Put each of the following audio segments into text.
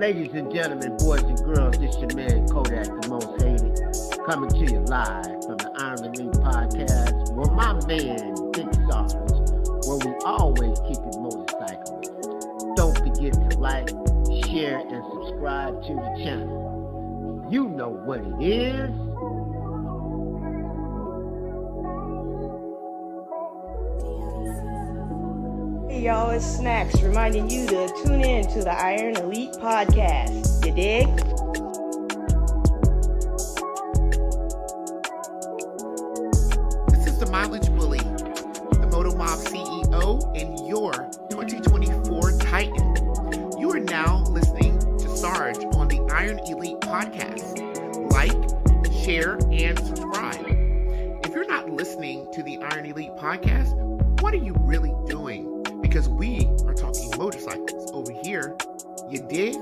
Ladies and gentlemen, boys and girls, this your man Kodak, the most hated, coming to you live from the Iron Elite Podcast with my man Dick Sarge, where we always keep it motorcycling. Don't forget to like, share, and subscribe to the channel. You know what it is. Hey y'all, it's Snacks reminding you to tune in to the Iron Elite Podcast. You dig? This is the Mileage Bully, the Moto Mob CEO, and your 2024 Titan. You are now listening to Sarge on the Iron Elite Podcast. Like, share, and subscribe. If you're not listening to the Iron Elite Podcast, what are you really doing? Because we are talking motorcycles over here. You dig?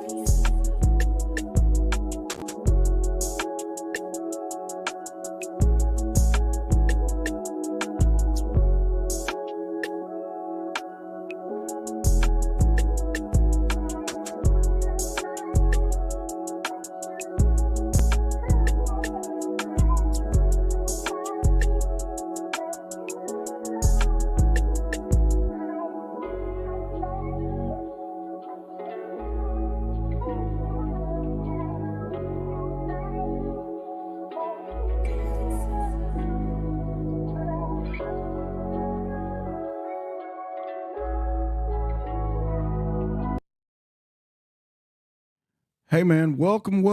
Hey man, welcome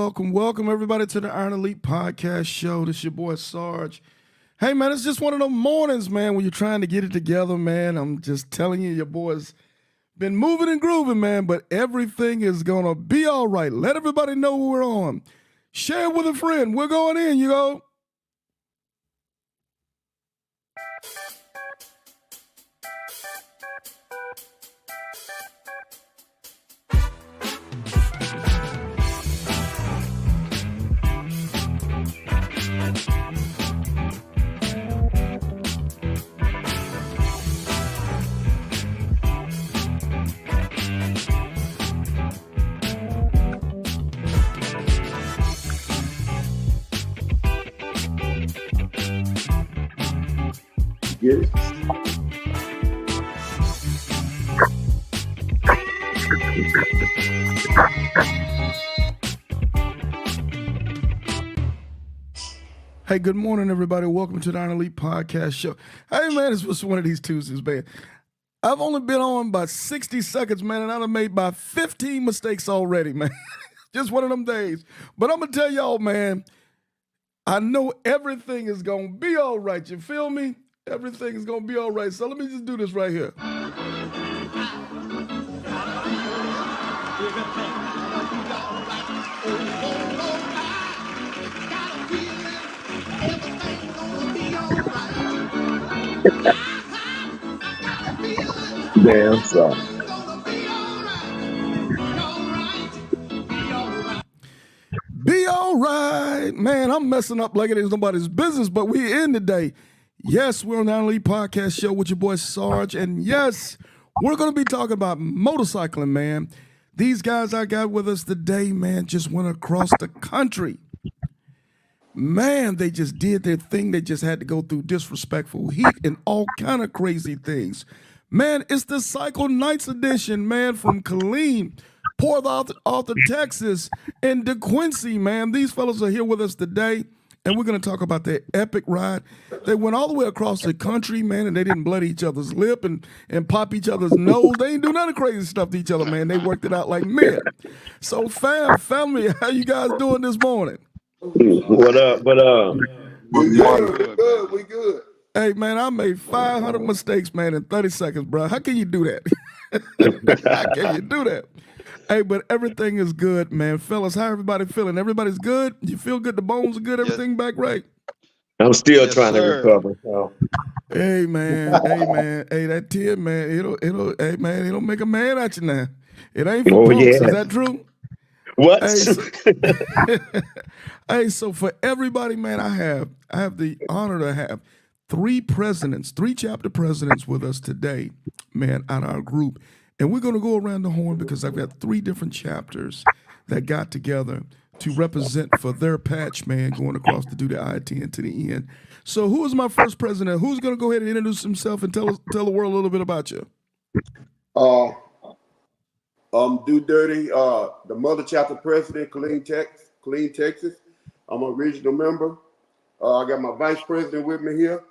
everybody to the Iron Elite Podcast Show. This is your boy Sarge. Hey man, it's just one of those mornings, man, when you're trying to get it together, man. I'm just telling you, your boy's been moving and grooving, man, but everything is gonna be all right. Let everybody know what we're on. Share it with a friend. We're going in, you go. Get it? Hey, good morning, everybody. Welcome to the Iron Elite Podcast Show. Hey, man, it's just one of these Tuesdays, man. I've only been on about 60 seconds, man, and I've made about 15 mistakes already, man. Just one of them days. But I'm going to tell y'all, man, I know everything is going to be all right. You feel me? Everything is going to be all right. So let me just do this right here. Damn son. Be all right. Man, I'm messing up like it is nobody's business, but we in today. Yes, we're on the Iron Elite Podcast Show with your boy Sarge, and yes, we're going to be talking about motorcycling, man. These guys I got with us today, man, just went across the country. Man, they just did their thing. They just had to go through disrespectful heat and all kind of crazy things. Man, it's the Cycle Nights edition, man, from Killeen, Port Arthur, Texas, and DeQuincy, man. These fellas are here with us today. And we're going to talk about their epic ride. They went all the way across the country, man, and they didn't blood each other's lip and pop each other's nose. They ain't do none of crazy stuff to each other, man. They worked it out like men. So, family, how you guys doing this morning? What up? We good. We good. Hey, man, I made 500 mistakes, man, in 30 seconds, bro. How can you do that? How can you do that? Hey, but everything is good, man. Fellas, how everybody feeling? Everybody's good? You feel good? The bones are good? Everything back right? I'm still trying to recover. So. Hey, man. Hey, that 10, man, it'll make a man out you now. It ain't for punks. Yeah. Is that true? What? Hey, so for everybody, man, I have the honor to have three chapter presidents with us today, man, out of our group. And we're going to go around the horn because I've got three different chapters that got together to represent for their patch, man, going across to do the I-10 to the end. So who is my first president? Who's going to go ahead and introduce himself and tell the world a little bit about you? Do Dirty, the Mother Chapter President, Killeen, Texas. I'm a regional member. I got my vice president with me here,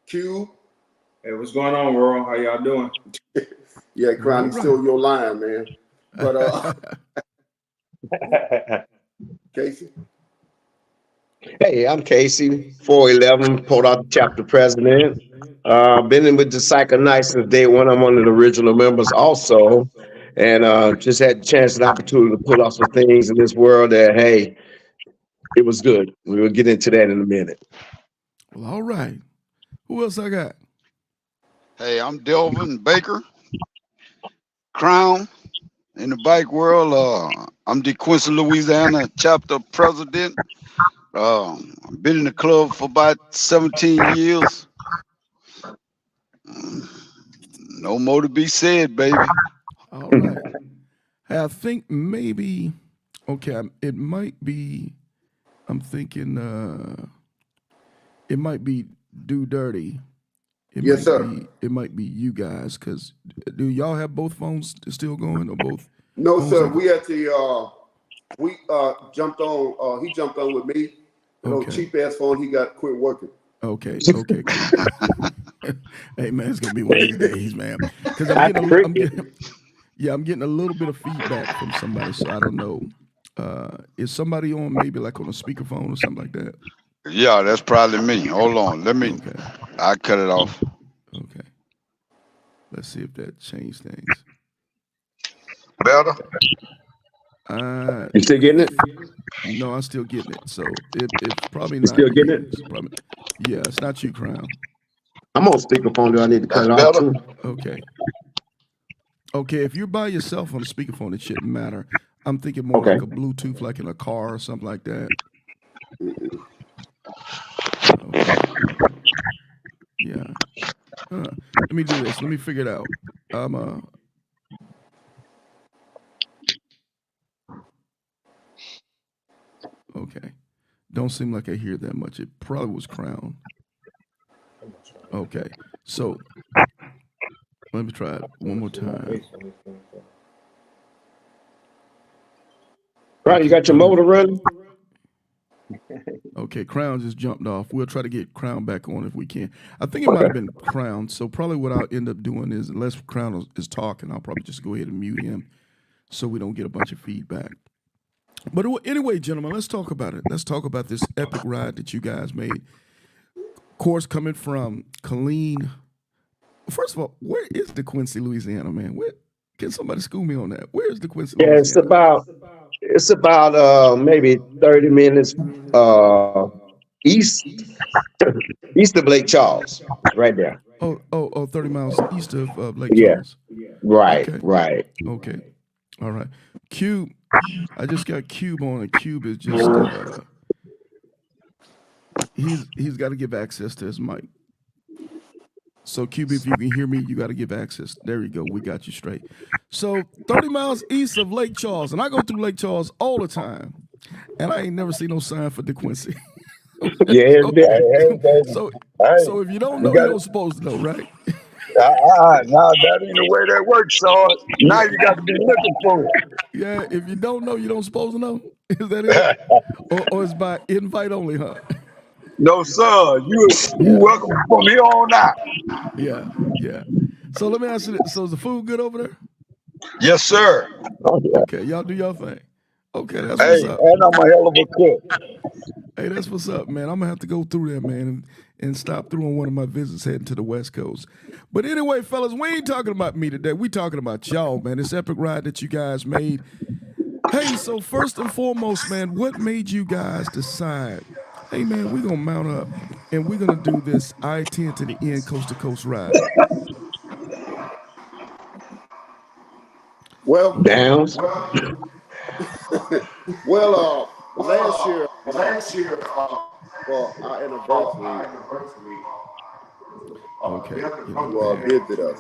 Q. Hey, what's going on, world? How y'all doing? Yeah, Crown, you stole your line, man. But Casey. Hey, I'm Casey, 411, Port Arthur Chapter President. Been in with the Cycle Night since day one. I'm one of the original members also. And just had the chance and opportunity to pull off some things in this world that, hey, it was good. We will get into that in a minute. Well, all right. Who else I got? Hey, I'm Delvin Baker, Crown in the bike world. I'm DeQuincy, Louisiana chapter president. I've been in the club for about 17 years. No more to be said, baby. All right. I think maybe, okay, it might be, I'm thinking it might be Do Dirty. Yes, sir. It might be you guys, because do y'all have both phones still going or both? No, sir. We actually jumped on. He jumped on with me. Okay. Cheap ass phone. He got quit working. Okay. Cool. Hey man, it's gonna be one of these days, man. Because I'm getting a little bit of feedback from somebody, so I don't know. Is somebody on maybe like on a speakerphone or something like that? Yeah, that's probably me. Hold on. Okay. I cut it off. Okay. Let's see if that changed things. Better? You still getting it? No, I'm still getting it. So it's probably You not. still getting it? Yeah, it's not you, Crown. I'm on speakerphone. Do I need to cut it off too? Okay, if you're by yourself on a speakerphone, it shouldn't matter. I'm thinking more like a Bluetooth, like in a car or something like that. Okay. Yeah. Let me do this. Let me figure it out. Okay. Don't seem like I hear that much. It probably was Crown. Okay. So let me try it one more time. Right, you got your motor running? Okay, Crown just jumped off. We'll try to get Crown back on if we can. I think it might have been Crown. So probably what I'll end up doing is, unless Crown is talking, I'll probably just go ahead and mute him so we don't get a bunch of feedback. But anyway, gentlemen, let's talk about it. Let's talk about this epic ride that you guys made. Of course, coming from Killeen. First of all, where is DeQuincy, Louisiana, man? Can somebody school me on that? Where is DeQuincy, Louisiana? It's about maybe 30 minutes east of Lake Charles, right there. 30 miles east of Lake Charles. Right, okay. Right. Okay. All right. Cube. I just got Cube on, and Cube is just he's got to give access to his mic. So Cube, if you can hear me, you got to give access. There you go. We got you straight. So 30 miles east of Lake Charles, and I go through Lake Charles all the time, and I ain't never seen no sign for DeQuincy. So if you don't know, you're supposed to know, right? Now that ain't the way that works, so now you got to be looking for it. Yeah, if you don't know, you don't supposed to know. Is that it? or it's by invite only, huh? No, sir. You welcome from here on out. Yeah. So let me ask you this. So is the food good over there? Yes, sir. Okay, y'all do your thing. Okay, that's what's up. And I'm a hell of a cook. Hey, that's what's up, man. I'm going to have to go through there, man, and stop through on one of my visits heading to the West Coast. But anyway, fellas, we ain't talking about me today. We talking about y'all, man, this epic ride that you guys made. Hey, so first and foremost, man, what made you guys decide, hey, man, we're going to mount up, and we're going to do this I-10 to the end coast-to-coast ride? Well, Downs. Well, last year, for our anniversary, okay, you visit us.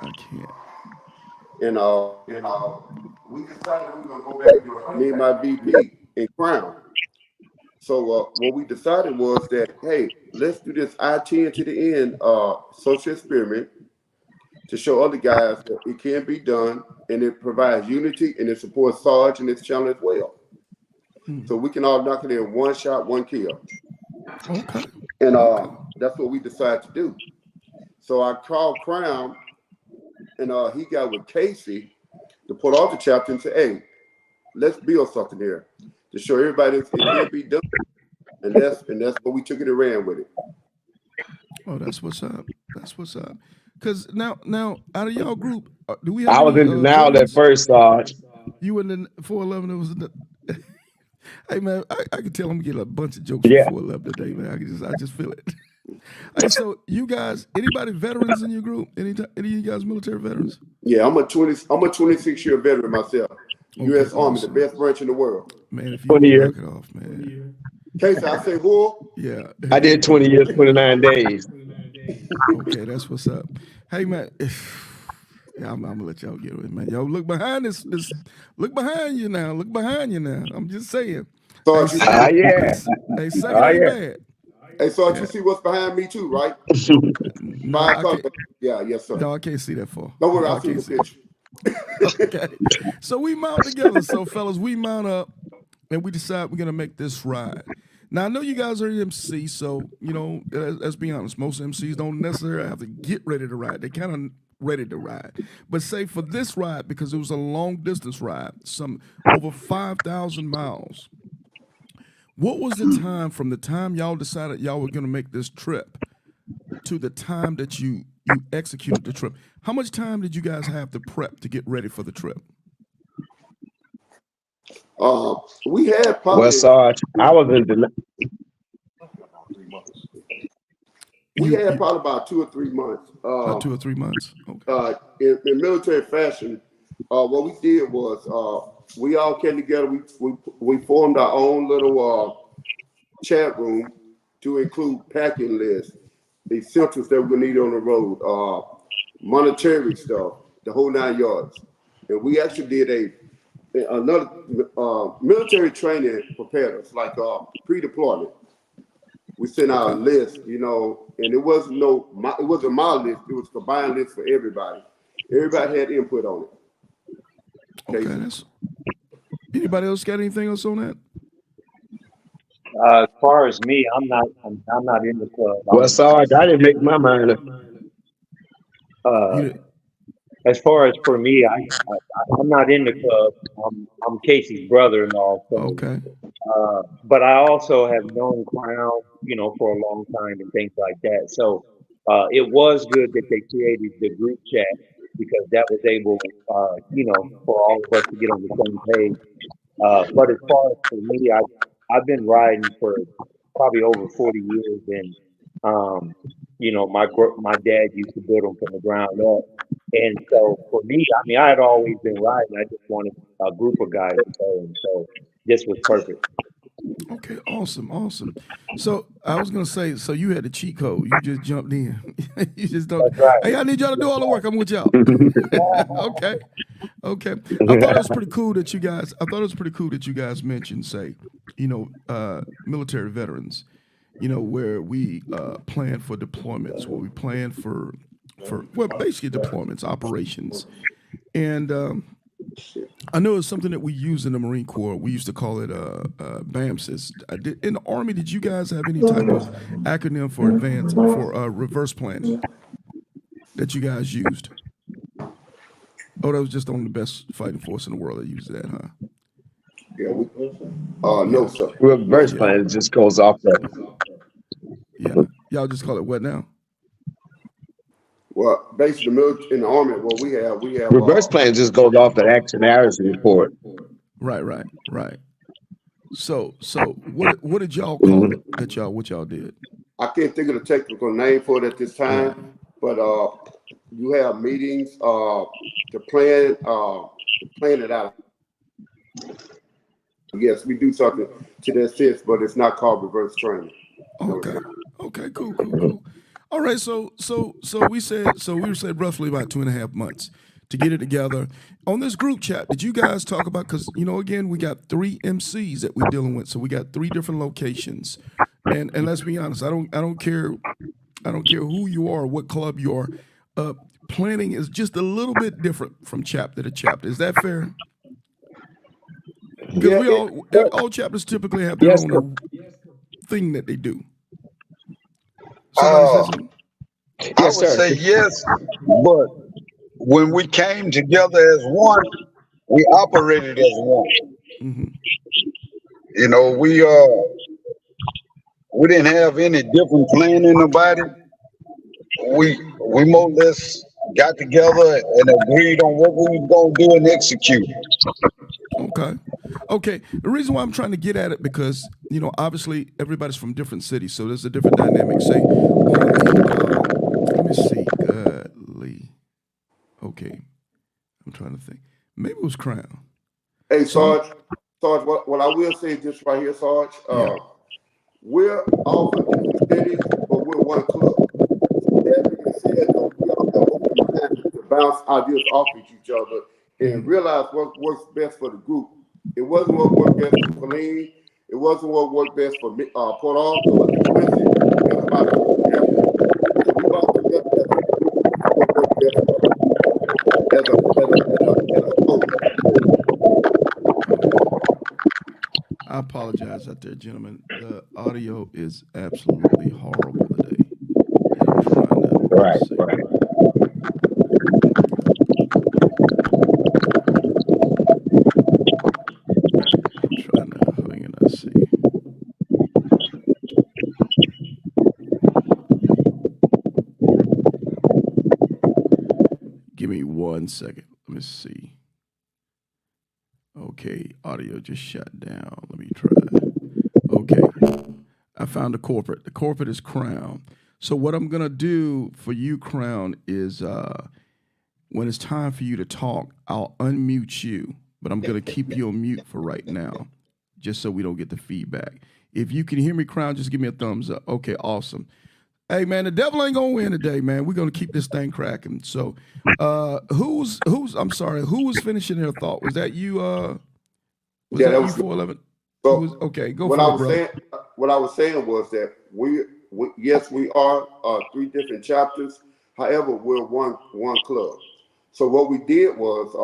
I can't. we decided we were gonna go back to me and my VP in Crown. So what we decided was that, hey, let's do this I-10 to the end social experiment to show other guys that it can be done, and it provides unity and it supports Sarge and his channel as well. So we can all knock it in one shot, one kill. Okay. And that's what we decided to do. So I called Crown, and he got with Casey to put off the chapter and say, hey, let's build something here to show everybody it can be done. And that's what we took it and ran with it. Oh, that's what's up. That's what's up. Because now, out of y'all group, do we have I was any, in denial at veterans? first, Sarge. You in the 411? It was the. Hey man, I can tell I'm getting a bunch of jokes Yeah. from 411 today, man. I just feel it. Hey, so you guys, anybody veterans in your group? Any of you guys military veterans? Yeah, I'm a 26-year veteran myself. U.S. Army, awesome. the best branch in the world. Man, if you 20 can years. knock it off, man. Casey, I say who? Yeah. I did 20 years, 29 days. Okay, that's what's up. Hey man, yeah, I'm gonna let y'all get it, man. Yo, look behind this. Look behind you now. Look behind you now. I'm just saying. So yeah. Hey, second ain't yeah. bad. Hey, so you see what's behind me too, right? No, I can't, Yeah, yes, sir. no, I can't see that far. Don't worry, No, I I'll see can't the picture. Okay. So we mount together. So fellas, we mount up and we decide we're gonna make this ride. Now I know you guys are MC, so let's be honest, most MCs don't necessarily have to get ready to ride. They kind of ready to ride. But say for this ride, because it was a long distance ride, some over 5,000 miles. What was the time from the time y'all decided y'all were gonna make this trip to the time that you executed the trip? How much time did you guys have to prep to get ready for the trip? We had probably. Well, Sarge, I was in denial. We had probably about 2 or 3 months. About 2 or 3 months. Okay. In military fashion, what we did was we all came together. We formed our own little chat room to include packing lists, the essentials that we need on the road, monetary stuff, the whole 9 yards. And we actually did another military training prepared us, like pre-deployment. We sent out a list, and it wasn't my list. It was a combined list for everybody. Everybody had input on it. Okay. Anybody else got anything else on that? As far as me, I'm not in the club. Well, Sarge, I didn't make my mind up. As far as for me, I'm not in the club. I'm Casey's brother and all. So, okay. But I also have known Crown, for a long time and things like that. So it was good that they created the group chat because that was able, for all of us to get on the same page. But as far as for me, I've been riding for probably over 40 years, and my dad used to build them from the ground up. And so for me, I had always been riding. I just wanted a group of guys to go, and so this was perfect. Okay, awesome. So I was gonna say, so you had the cheat code. You just jumped in. You just don't. That's right. Hey, I need y'all to do all the work. I'm with y'all. Okay. I thought it was pretty cool that you guys mentioned, say, military veterans. Where we plan for deployments, where we plan for basically deployments, operations, and I know it's something that we use in the Marine Corps. We used to call it BAMSIS. In the Army, did you guys have any type of acronym for reverse planning that you guys used? Oh, that was just on the best fighting force in the world that used that, huh? Yeah, no, sir. Reverse plan just goes off that. Yeah, y'all just call it what now? Well, basically, in the Army, what we have. Reverse plan just goes off the action hours report. Right. So what did y'all call it? What y'all did? I can't think of the technical name for it at this time, but you have meetings to plan it out. Yes, we do something to that sense, but it's not called reverse training. Okay, cool. All right, so we said roughly about 2.5 months to get it together. On this group chat, did you guys talk about, because, again, we got 3 MCs that we're dealing with, so we got 3 different locations. And let's be honest, I don't care who you are or what club you are. Planning is just a little bit different from chapter to chapter. Is that fair? Because all chapters typically have their own thing that they do. Somebody says something? I would say yes, but when we came together as one, we operated as one. Mm-hmm. We didn't have any different planning about it. We more or less got together and agreed on what we were gonna do and execute. Okay. The reason why I'm trying to get at it, because obviously everybody's from different cities, so there's a different dynamic. Say on the let me see, Lee. Okay, I'm trying to think. Maybe it was Crown. Hey, Sarge, what I will say just right here, Sarge. We're all from different cities, but we're one club. That being said, though, we all have open hands to bounce ideas off each other and realize what works best for the group. It wasn't what worked best for Killeen. It wasn't what worked best for Port Arthur or Quincy. It was about the group effort. So we all together as a group what worked best for us as a whole. I apologize out there, gentlemen. The audio is absolutely horrible today. Right. Give me 1 second. Let me see. Okay, audio just shut down. Let me try. Okay, I found the corporate. The corporate is Crown. So what I'm gonna do for you, Crown, is when it's time for you to talk, I'll unmute you, but I'm gonna keep you on mute for right now, just so we don't get the feedback. If you can hear me, Crown, just give me a thumbs up. Okay, awesome. Hey man, the devil ain't gonna win today, man. We're gonna keep this thing cracking. So, who's? I'm sorry, who was finishing their thought? Was that you? Was that you 411? So okay, go what for I it, was bro. saying, what I was saying was that yes, we are 3 different chapters. However, we're one club. So what we did was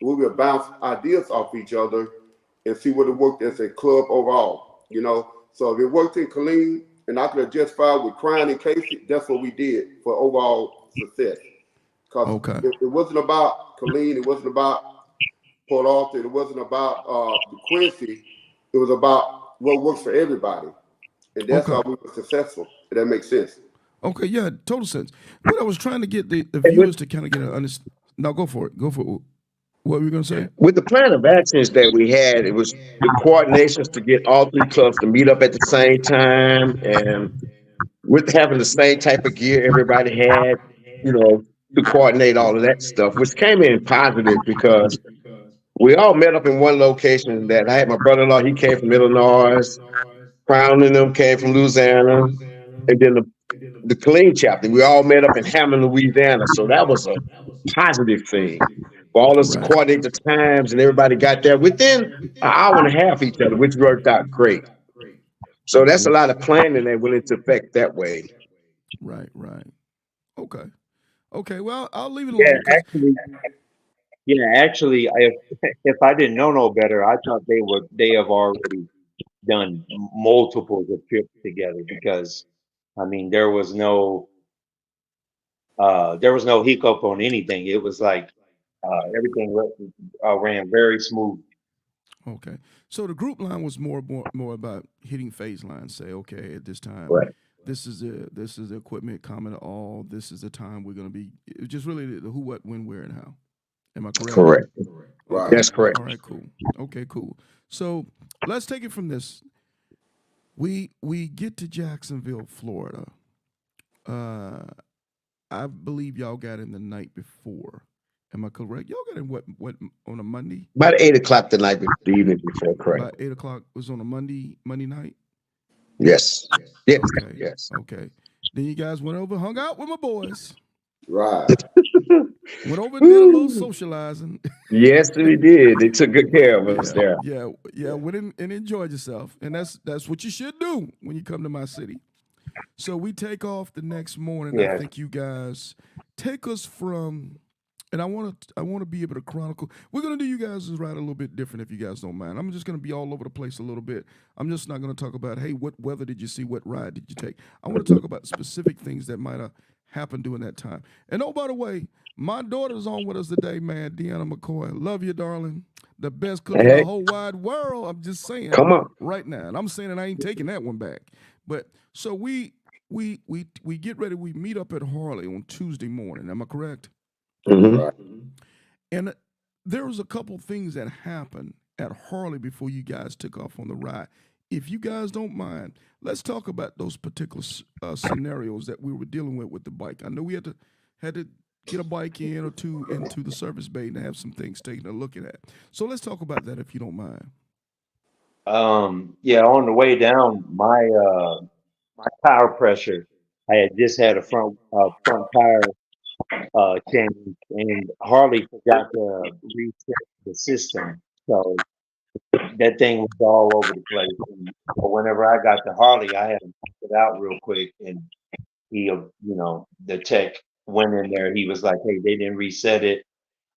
we would bounce ideas off each other and see what it worked as a club overall. So if it worked in Killeen and I could have just filed with Crown and Casey, that's what we did for overall success. Because it wasn't about Killeen, it wasn't about Port Arthur, it wasn't about the Quincy. It was about what works for everybody. And that's how we were successful. If that makes sense. Okay, yeah, total sense. What I was trying to get the viewers to kind of get an understanding. No, go for it. What were you going to say? With the plan of actions that we had, it was the coordinations to get all 3 clubs to meet up at the same time, and with having the same type of gear everybody had, to coordinate all of that stuff, which came in positive because we all met up in one location. That I had my brother-in-law, he came from Illinois, Crown and them came from Louisiana, and then the Killeen chapter, we all met up in Hammond, Louisiana. So that was a positive thing for all of us to coordinate the times, and everybody got there within an hour and a half each other, which worked out great. So that's a lot of planning that went into effect that way. Right. Okay. Well, I'll leave it alone. Actually, if I didn't know no better, I thought they have already done multiples of trips together, because I mean there was no hiccup on anything. It was like everything ran very smooth. Okay, so the group line was more about hitting phase lines. Say, okay, at this time, this is the equipment common to all. This is the time we're going to be. It's just really the who, what, when, where, and how. Am I correct? Correct. Okay. That's correct. All right, cool. Okay, cool. So let's take it from this. We get to Jacksonville, Florida. I believe y'all got in the night before. Am I correct? Y'all got in what on a Monday? About 8 o'clock the evening before, correct. About 8 o'clock was on a Monday night? Yes. Yes. Okay. Yes. Okay. Then you guys went over, hung out with my boys. Right. Went over and did a little socializing. Yes, we did. They took good care of us there. Yeah. Went in and enjoyed yourself, and that's what you should do when you come to my city. So we take off the next morning. I Yes. think you guys take us from, and I want to be able to chronicle. We're gonna do you guys' ride a little bit different if you guys don't mind. I'm just gonna be all over the place a little bit. I'm just not gonna talk about, hey, what weather did you see? What ride did you take? I want to talk about specific things that might have happened during that time. And oh, by the way, my daughter's on with us today, man. Deanna McCoy, love you, darling. The best cook in Hey, the whole wide world. I'm just saying come on. right now, and I'm saying that I ain't taking that one back. But so we get ready. We meet up at Harley on Tuesday morning. Am I correct? Mm-hmm. And there was a couple things that happened at Harley before you guys took off on the ride. If you guys don't mind, let's talk about those particular scenarios that we were dealing with the bike. I know we had to get a bike in or two into the service bay and have some things taken a look at. So let's talk about that if you don't mind. Yeah, on the way down, my tire pressure, I had just had a front tire change, and Harley forgot to reset the system, so that thing was all over the place. And so whenever I got to Harley, I had to check it out real quick, and the tech went in there. He was like, "Hey, they didn't reset it."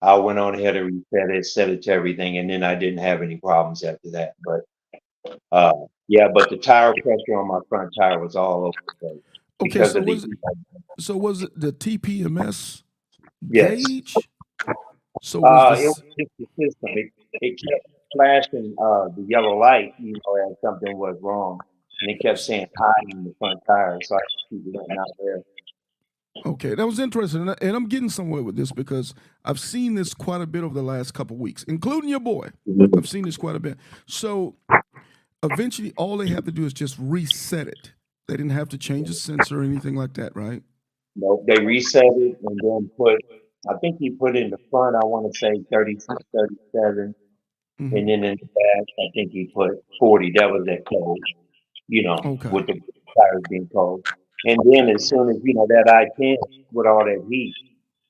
I went on ahead and reset it, set it to everything, and then I didn't have any problems after that. But uh, yeah, but the tire pressure on my front tire was all over the place Okay, because so of was it the TPMS yes. gauge? So was It was just the system. It kept flashing the yellow light, as something was wrong, and it kept saying high in the front tire. So I keep letting out there. Okay, that was interesting, and I'm getting somewhere with this because I've seen this quite a bit over the last couple of weeks, including your boy. I've seen this quite a bit. So eventually, all they have to do is just reset it. They didn't have to change the sensor or anything like that, right? Nope, they reset it and then I think he put in the front, I want to say 36, 37, and Mm-hmm. then in the back, I think he put 40. That was that code, Okay. with the tires being cold. And then as soon as, that I-10 with all that heat,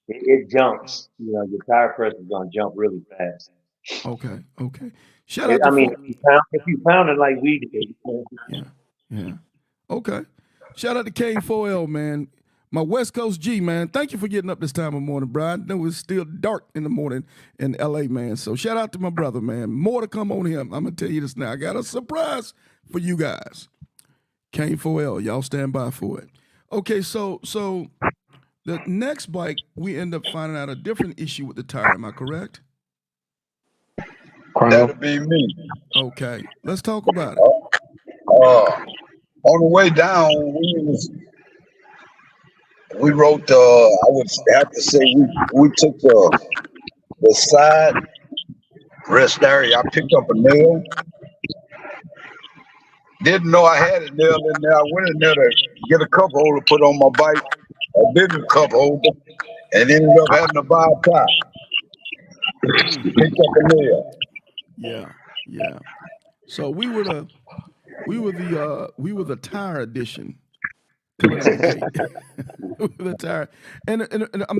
it jumps. Your tire pressure is going to jump really fast. Okay. Shout out I to mean, if you pound it like we did, Yeah. Okay. Shout out to K4L, man. My West Coast G, man. Thank you for getting up this time of morning, Brian. I know it's still dark in the morning in LA, man. So shout out to my brother, man. More to come on him. I'm gonna tell you this now. I got a surprise for you guys. K4L, y'all stand by for it. Okay, so the next bike, we end up finding out a different issue with the tire. Am I correct? That'll be me. Okay, let's talk about it. On the way down, we wrote. I would have to say we took the side rest area. I picked up a nail. Didn't know I had a nail in there. I went in there to get a cup holder put on my bike, a bigger cup holder, and ended up having to buy a tie. Picked up a nail. Yeah. So we were the tire edition coming out the gate. The tire, and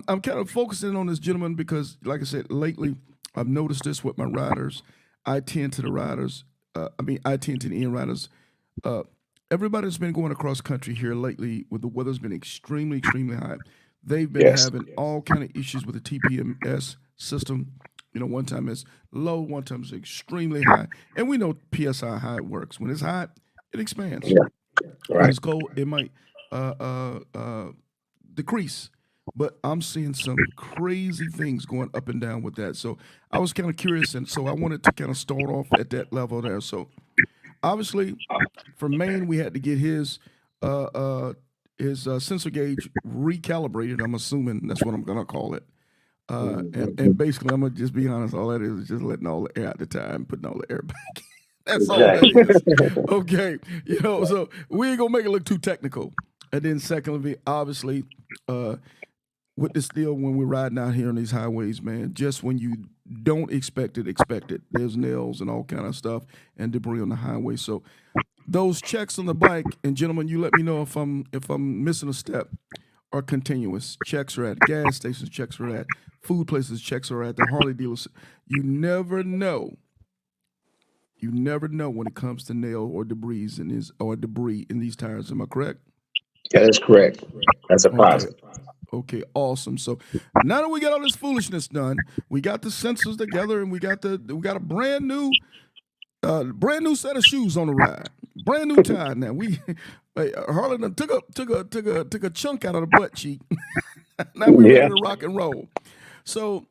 I'm kind of focusing on this gentleman because, like I said, lately I've noticed this with my riders. I-10 to the riders. I-10 to the end riders. Everybody's been going across country here lately. With the weather's been extremely hot. They've been having all kind of issues with the TPMS system. One time it's low, one time it's extremely high, and we know PSI how it works. When it's hot, it expands. Yeah. When Right. it's cold, it might decrease. But I'm seeing some crazy things going up and down with that. So I was kind of curious, and so I wanted to kind of start off at that level there. So obviously, for Maine, we had to get his sensor gauge recalibrated. I'm assuming that's what I'm gonna call it. And basically, I'm gonna just be honest. All that is just letting all the air out the tire and putting all the air back. That's all that is. Okay, so we ain't gonna make it look too technical. And then secondly, obviously, with this deal when we're riding out here on these highways, man, just when you don't expect it. There's nails and all kind of stuff and debris on the highway. So those checks on the bike, and gentlemen, you let me know if I'm missing a step. are continuous. Checks are at gas stations. Checks are at food places. Checks are at the Harley dealers. You never know. You never know when it comes to nail or debris in these tires. Am I correct? That is correct. That's a Okay. positive. Okay, awesome. So now that we got all this foolishness done, we got the sensors together, and we got a brand new set of shoes on the ride, brand new tie. Now Harlan done took a chunk out of the butt cheek. Now we ready to rock and roll. So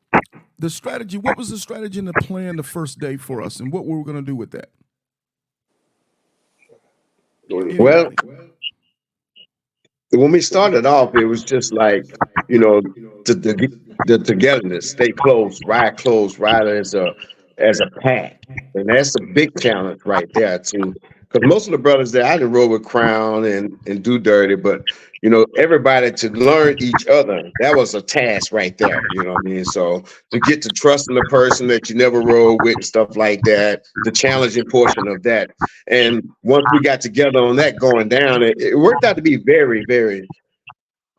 the strategy, what was the strategy and the plan the first day for us, and what were we going to do with that? Well, when we started off, it was just like, the togetherness, stay close, ride as a pack. And that's a big challenge right there too. Because most of the brothers there, I didn't roll with Crown and do dirty, but everybody to learn each other, that was a task right there. You know what I mean? So to get to trusting the person that you never rode with and stuff like that, the challenging portion of that. And once we got together on that going down, it worked out to be very, very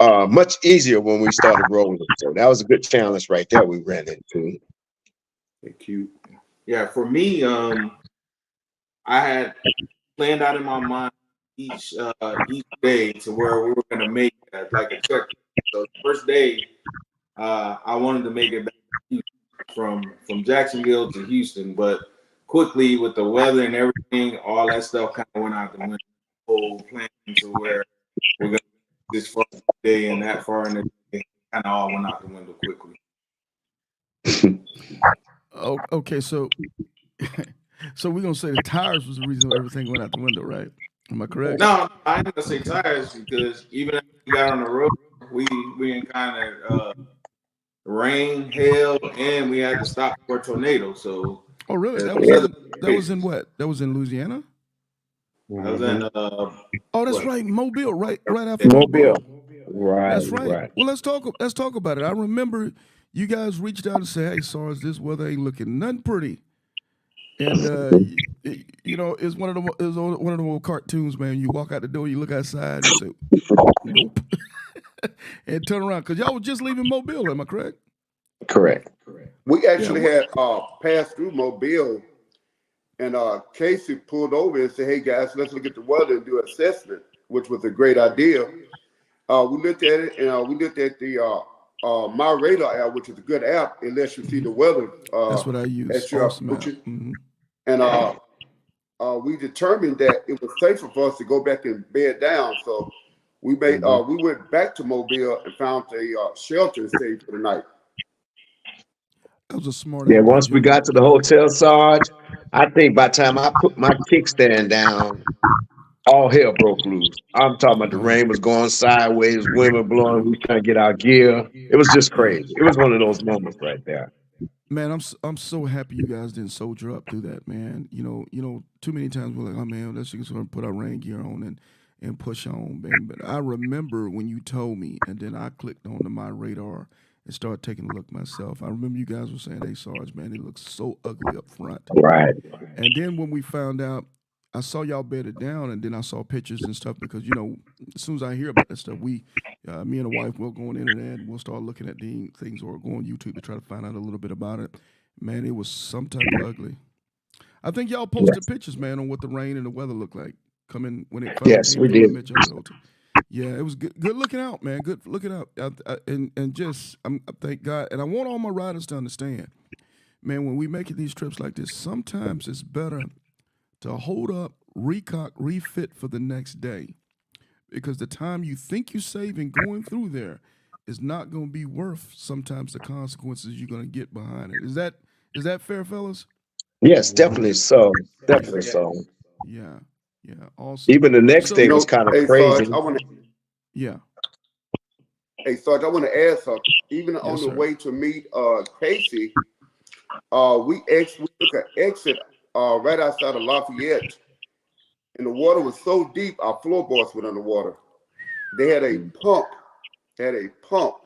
much easier when we started rolling. So that was a good challenge right there we ran into. Thank you. Yeah, for me, I had planned out in my mind each day to where we were going to make like a check. So the first day, I wanted to make it back to Houston, from Jacksonville to Houston, but quickly with the weather and everything, all that stuff kind of went out the window. The whole plan to where we're going to this far in the day and that far in the day kind of all went out the window quickly. Oh, okay, so we're gonna say the tires was the reason everything went out the window, right? Am I correct? No, I ain't gonna say tires because even after we got on the road, we encountered rain, hail, and we had to stop for a tornado. So oh, really? That was in what? That was in Louisiana. I was in oh, that's right, Mobile, right after Mobile. Right. That's right. Well, let's talk about it. I remember you guys reached out and said, "Hey, SARS, this weather ain't looking nothing pretty." And it's one of the old cartoons, man. You walk out the door, you look outside, and say, "Nope," and turn around because y'all was just leaving Mobile. Am I correct? Correct. We actually had passed through Mobile, and Casey pulled over and said, "Hey guys, let's look at the weather and do an assessment," which was a great idea. We looked at it, and we looked at the My Radar app, which is a good app. It lets you see the weather. That's what I use. As you're approaching. And we determined that it was safer for us to go back and bed down. So we went back to Mobile and found a shelter and stayed for the night. That was a smart idea. Once we got to the hotel, Sarge, I think by the time I put my kickstand down, all hell broke loose. I'm talking about the rain was going sideways, wind was blowing, we trying to get our gear. It was just crazy. It was one of those moments right there. Man, I'm so happy you guys didn't soldier up through that, man. Too many times we're like, oh man, let's just sort of put our rain gear on and push on, man. But I remember when you told me, and then I clicked onto My Radar and started taking a look myself. I remember you guys were saying, "Hey, Sarge, man, it looks so ugly up front." Right. And then when we found out, I saw y'all bedded down, and then I saw pictures and stuff because as soon as I hear about that stuff, me and the wife will go on the internet and we'll start looking at the things or go on YouTube to try to find out a little bit about it. Man, it was some type of ugly. I think y'all posted pictures, man, on what the rain and the weather looked like coming when it. Yes, we did. Yeah, it was good looking out, man. Good looking out, and thank God. And I want all my riders to understand, man, when we make these trips like this, sometimes it's better to hold up, recock, refit for the next day, because the time you think you're saving going through there is not going to be worth sometimes the consequences you're going to get behind it. Is that fair, fellas? Yes, definitely so. Definitely so. Yeah. Also, even the next day was kind of crazy. Sarge, yeah. Hey, Sarge, I want to add something. Even on the way to meet Casey, we took an exit right outside of Lafayette, and the water was so deep, our floorboards went underwater. They had a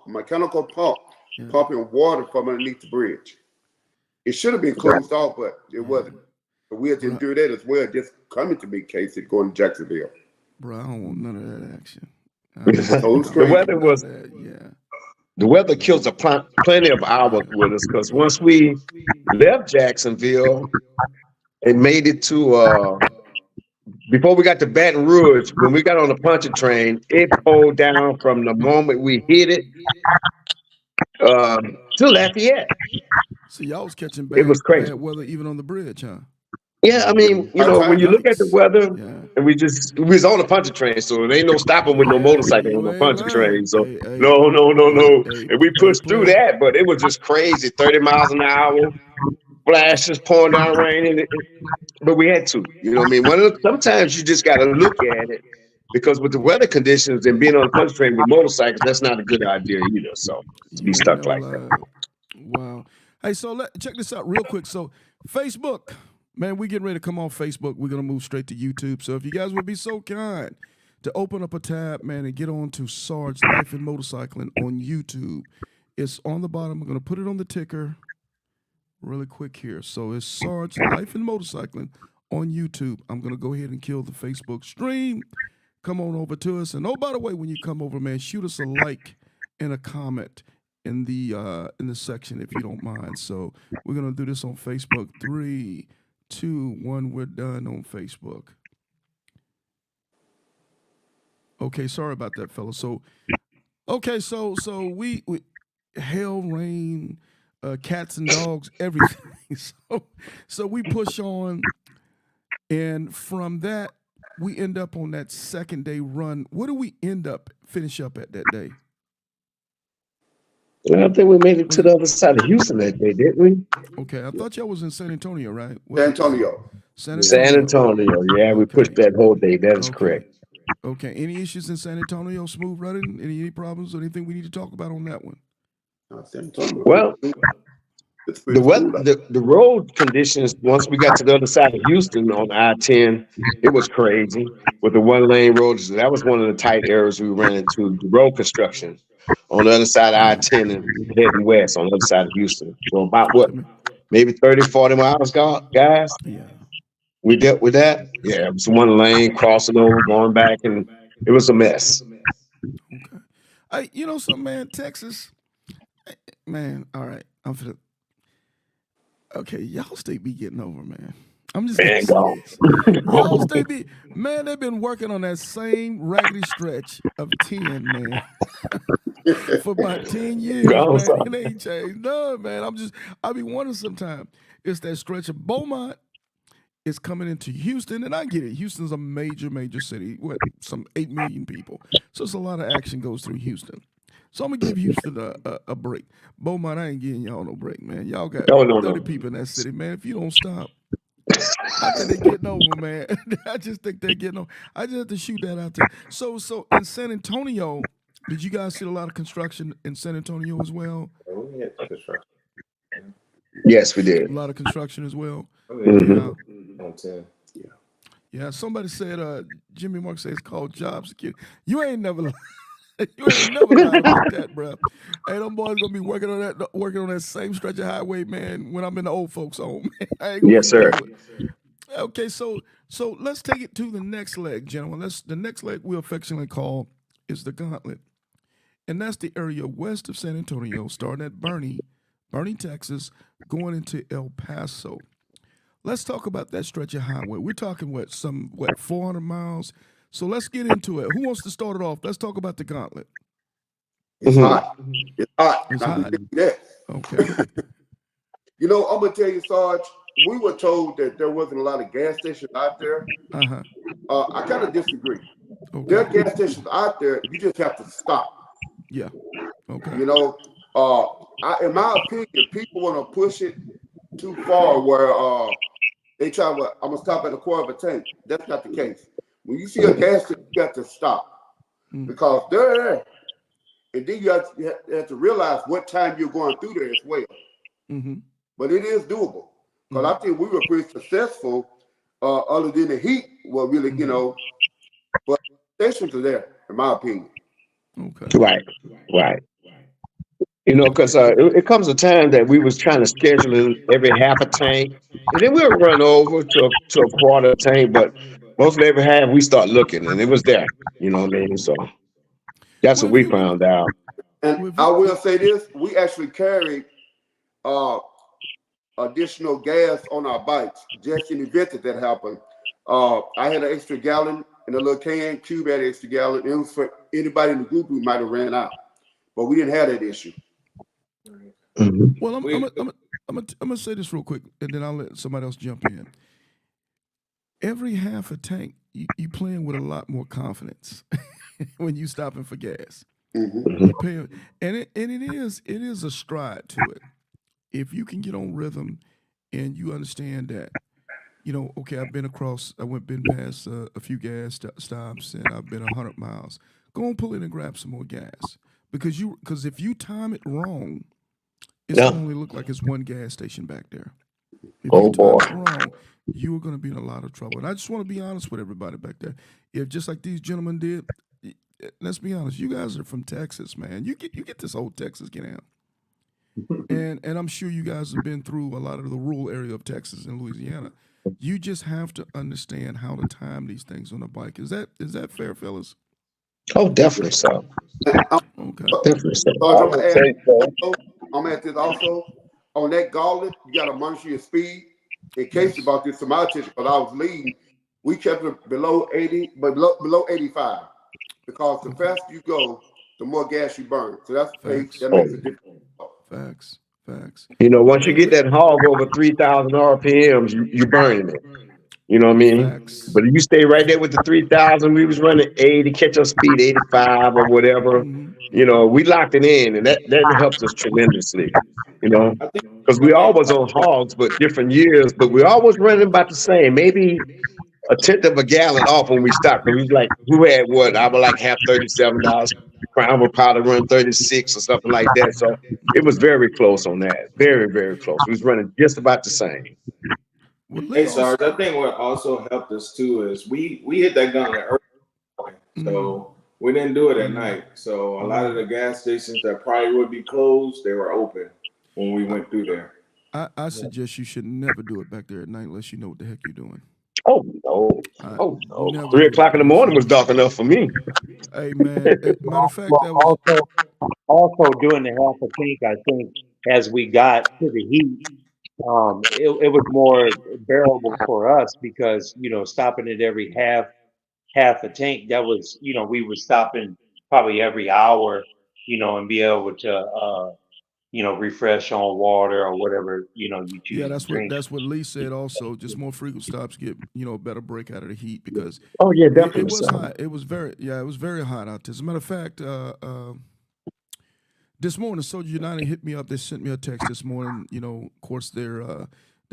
mechanical pump, pumping water from underneath the bridge. It should have been closed off, but it wasn't. So we had to do that as well, just coming to meet Casey, going to Jacksonville. Bro, I don't want none of that action. So it was The crazy. weather was the weather kills plenty of hours with us because once we left Jacksonville and made it to before we got to Baton Rouge, when we got on the puncher train, it pulled down from the moment we hit it to Lafayette. So y'all was catching It was crazy. bad weather even on the bridge, huh? Yeah, I mean, you know, when you look at the weather, and we was on a puncher train, so there ain't no stopping with no motorcycle on the puncher train. So no. And we pushed through that, but it was just crazy, 30 miles an hour, flashes pouring down rain, but we had to. You know what I mean? Sometimes you just got to look at it because with the weather conditions and being on a puncher train with motorcycles, that's not a good idea either. So to be stuck like that. Wow. Hey, so check this out real quick. So Facebook. Man, we getting ready to come off Facebook. We're going to move straight to YouTube. So if you guys would be so kind to open up a tab, man, and get on to Sarge Life and Motorcycling on YouTube. It's on the bottom. I'm going to put it on the ticker really quick here. So it's Sarge Life and Motorcycling on YouTube. I'm going to go ahead and kill the Facebook stream. Come on over to us. And oh, by the way, when you come over, man, shoot us a like and a comment in the section if you don't mind. So we're going to do this on Facebook. 3, 2, 1, we're done on Facebook. Okay, sorry about that, fella. So, okay, so we hail, rain, cats and dogs, everything. So we push on, and from that, we end up on that second day run. What do we finish up at that day? Well, I think we made it to the other side of Houston that day, didn't we? Okay, I thought y'all was in San Antonio, right? San Antonio. Yeah, we pushed that whole day. That is correct. Okay, any issues in San Antonio? Smooth running? Any problems or anything we need to talk about on that one? Well, the road conditions once we got to the other side of Houston on I-10, it was crazy with the one-lane roads. That was one of the tight areas we ran into. The road construction on the other side of I-10 and heading west on the other side of Houston. So about what, maybe 30, 40 miles, guys? Yeah. We dealt with that. Yeah, it was one lane crossing over, going back, and it was a mess. Okay. Hey, you know something, man? Texas, man. All right, I'm finna. Okay, y'all state be getting over, man. I'm just gonna say this. Y'all state be, man. They've been working on that same raggedy stretch of 10, man, for about 10 years, man. It ain't changed. No, man. I be wondering sometimes. It's that stretch of Beaumont. It's coming into Houston, and I get it. Houston's a major city with some 8 million people. So it's a lot of action goes through Houston. So I'm going to give Houston a break. Beaumont, I ain't giving y'all no break, man. Y'all got 30 people in that city, man. If you don't stop, I think they're getting over, man. I just think they're getting over. I just have to shoot that out there. So in San Antonio, did you guys see a lot of construction in San Antonio as well? We had construction. Yes, we did. A lot of construction as well. Mm-hmm. Yeah. Somebody said, Jimmy Mark says it's called job security. You ain't never lied about that, bro. Hey, them boys gonna be working on that same stretch of highway, man, when I'm in the old folks' home. Yes, sir. Okay, so let's take it to the next leg, gentlemen. The next leg we affectionately call is the gauntlet. And that's the area west of San Antonio, starting at Bernie, Texas, going into El Paso. Let's talk about that stretch of highway. We're talking 400 miles. So let's get into it. Who wants to start it off? Let's talk about the gauntlet. It's hot. It's hot. It's hot. Okay. You know, I'm gonna tell you, Sarge. We were told that there wasn't a lot of gas stations out there. I kind of disagree. Okay. There are gas stations out there. You just have to stop. Yeah. Okay. You know, in my opinion, people want to push it too far where they try to, I'm gonna stop at a quarter of a tank. That's not the case. When you see a gas station, you got to stop because they're there. And then you have to realize what time you're going through there as well. Mm-hmm. But it is doable. Because I think we were pretty successful, other than the heat, well, really, you know, but stations are there, in my opinion. Okay. Right. You know, because it comes a time that we was trying to schedule in every half a tank, and then we'll run over to a quarter tank, but mostly every half we start looking, and it was there. You know what I mean? So That's Well, what if we you found out. And if I you will say this: we actually carried uh, additional gas on our bikes just in the event that happened. I had an extra gallon in a little can. Cube had an extra gallon. It was for anybody in the group who might have ran out, but we didn't have that issue. Mhm. well, I'm We gonna say this real quick, and then I'll let somebody else jump in. Every half a tank, you playing with a lot more confidence when you stopping for gas. Hmm. Mhm. You pay, and it is a stride to it. If you can get on rhythm, and you understand that, okay, been past a few stops, and I've been 100 miles. Go and pull in and grab some more gas because if you time it wrong, it's Yeah. gonna only look like it's one gas station back there. If you Oh boy. time it wrong, you are going to be in a lot of trouble. And I just want to be honest with everybody back there. If just like these gentlemen did, let's be honest, you guys are from Texas, man. You get this old Texas, get out. And I'm sure you guys have been through a lot of the rural area of Texas and Louisiana. You just have to understand how to time these things on a bike. Is that fair, fellas? Oh, definitely so. Okay. Definitely so. Sarge, I I'm would gonna say so. add this also. On that gauntlet, you got to monitor your speed. In case you brought this to my attention, because I was leading, we kept it below 80, but below 85. Because the faster you go, the more gas you burn. So that Facts. makes a difference. Facts. Once you Hey, get that hog over 3,000 RPMs, you burning it. You know what I mean? facts. But if you stay right there with the 3,000, we was running 80, catch up speed 85 or whatever. Mhm. We locked it in, and that helped us tremendously. I think Because we one thing always on hogs, but different years, but we always running about the same. Maybe a tenth of a gallon off when we stopped. Because we was like, who had what? I would like have $37. Crown would probably run 36 or something like that. So it was very close on that. Very, very close. We was running just about the same. Well, Lee Hey also. Sarge, I think what also helped us too is we hit that gauntlet early, so we didn't do it at night. So a lot of the gas stations that probably would be closed, they were open when we went through there. I suggest you should never do it back there at night unless you know what the heck you're doing. Oh, no. Oh, no. Never 3 do o'clock it. in the morning was dark enough for me. Hey man, matter of fact, that Well, was also doing the half a tank, I think as we got to the heat, it was more bearable for us because stopping at every half a tank, that was we were stopping probably every hour, and be able to refresh on water or whatever you yeah. choose to drink. That's what Lee said. Also, just more frequent stops get a better break out of the heat because Oh, yeah, it definitely was so. hot. It was very hot out there. As a matter of fact, this morning, Soldier United hit me up. They sent me a text this morning. Of course, they're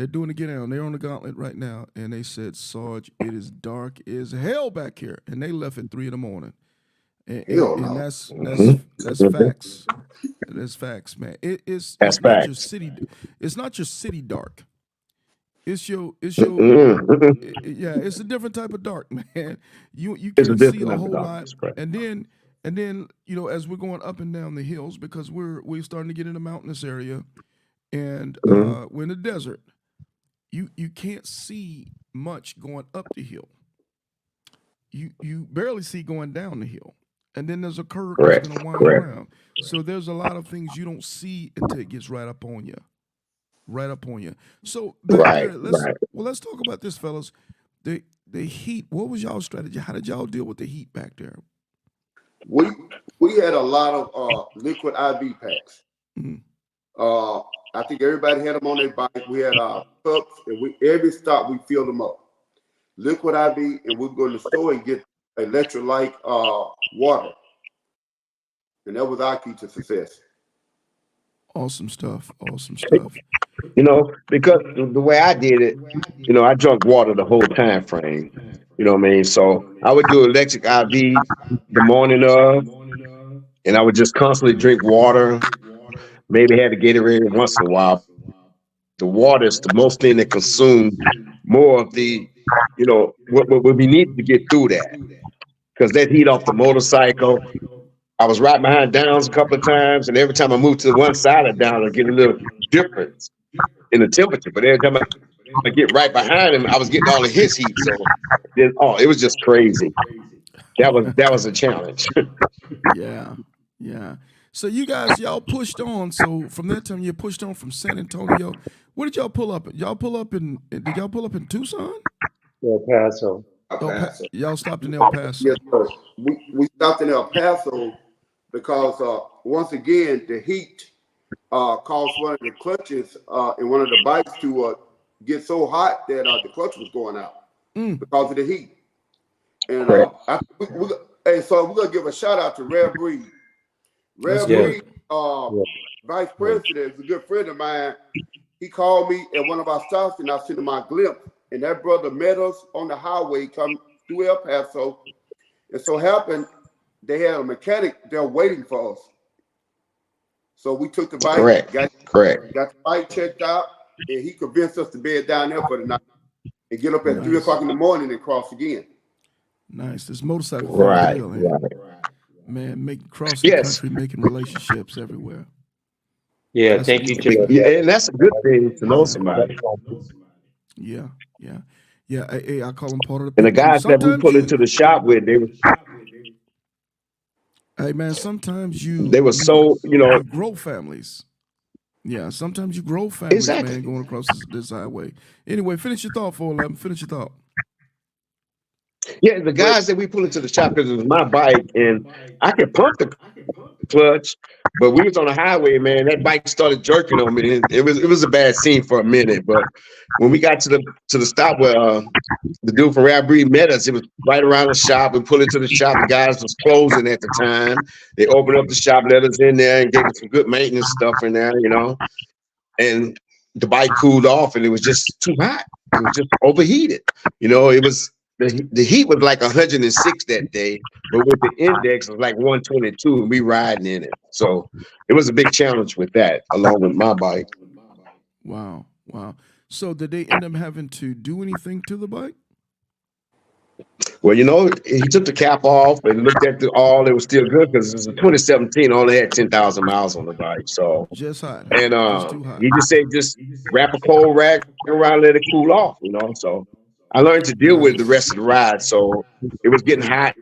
doing the get down. They're on the gauntlet right now, and they said, Sarge, it is dark as hell back here, and they left at 3 in the morning. And that's facts. That's facts, man. It's That's not your facts. city. It's not your city dark. It's your yeah. It's a different type of dark, man. You It's a can't see different a type of whole lot, darkness, correct. and then as we're going up and down the hills because we're starting to get in the mountainous area, and we're in the desert. You can't see much going up the hill. You barely see going down the hill. And then there's a curve that's going to wind around. So there's a lot of things you don't see until it gets right up on you. So back there, let's talk about this, fellas. The heat. What was y'all strategy? How did y'all deal with the heat back there? We had a lot of liquid IV packs. Mhm. I think everybody had them on their bike. We had our cups, and every stop we filled them up. Liquid IV, and we'd go in the store and get electrolyte water. And that was our key to success. Awesome stuff. Because the way I did it, I drank water the whole time frame. You know what I mean? So I would do electric IV the morning of, and I would just constantly drink water. Maybe had to Gatorade once in a while. The water is the most thing that consumes more of the, what we need to get through that. Because that heat off the motorcycle, I was right behind Downs a couple of times, and every time I moved to the one side of Downs, I get a little difference in the temperature. But every time I get right behind him, I was getting all of his heat. So, it was just crazy. that was a challenge. Yeah, yeah. So you guys, y'all pushed on. So from that time, you pushed on from San Antonio. Where did y'all pull up? Did y'all pull up in Tucson? El Paso. Y'all stopped in El Paso. Yes, sir. We stopped in El Paso because once again the heat caused one of the clutches in one of the bikes to get so hot that the clutch was going out because of the heat. And so we're gonna give a shout out to Rev Breed. Rev Breed, vice president, is a good friend of mine. He called me at one of our stops, and I sent him my glimpse. And that brother met us on the highway coming through El Paso. And so happened they had a mechanic there waiting for us. So we took the bike, got the bike checked out, and he convinced us to bed down there for the night and get up at 3 o'clock in the morning and cross again. Nice. This motorcycle Right. Man, crossing country, making relationships everywhere. Yeah, thank you, Jay. Yeah, and that's a good thing to know somebody. Yeah. I call them part of the. And the guys that we pull into the shop with, they were. Hey man, sometimes they were so you grow families. Yeah, sometimes you grow families, exactly. man, going across this highway. Anyway, finish your thought, 411. Finish your thought. Yeah, the guys that we pull into the shop, because it was my bike, and I could pump the clutch, but we was on the highway, man. That bike started jerking on me. And it was a bad scene for a minute, but when we got to the stop where the dude from Rap Breed met us, it was right around the shop. We pulled into the shop. The guys was closing at the time. They opened up the shop, let us in there, and gave us some good maintenance stuff in there, And the bike cooled off, and it was just too hot. It was just overheated. It was. The heat was like 106 that day, but with the index it was like 122, and we riding in it. So it was a big challenge with that, along with my bike. Wow. So did they end up having to do anything to the bike? Well, he took the cap off and looked at all. It was still good because it was a 2017. Only had 10,000 miles on the bike. So just hot. And just too hot. he just said, just wrap a cold rag around, let it cool off. So I learned to deal with the rest of the ride. So it was getting hot.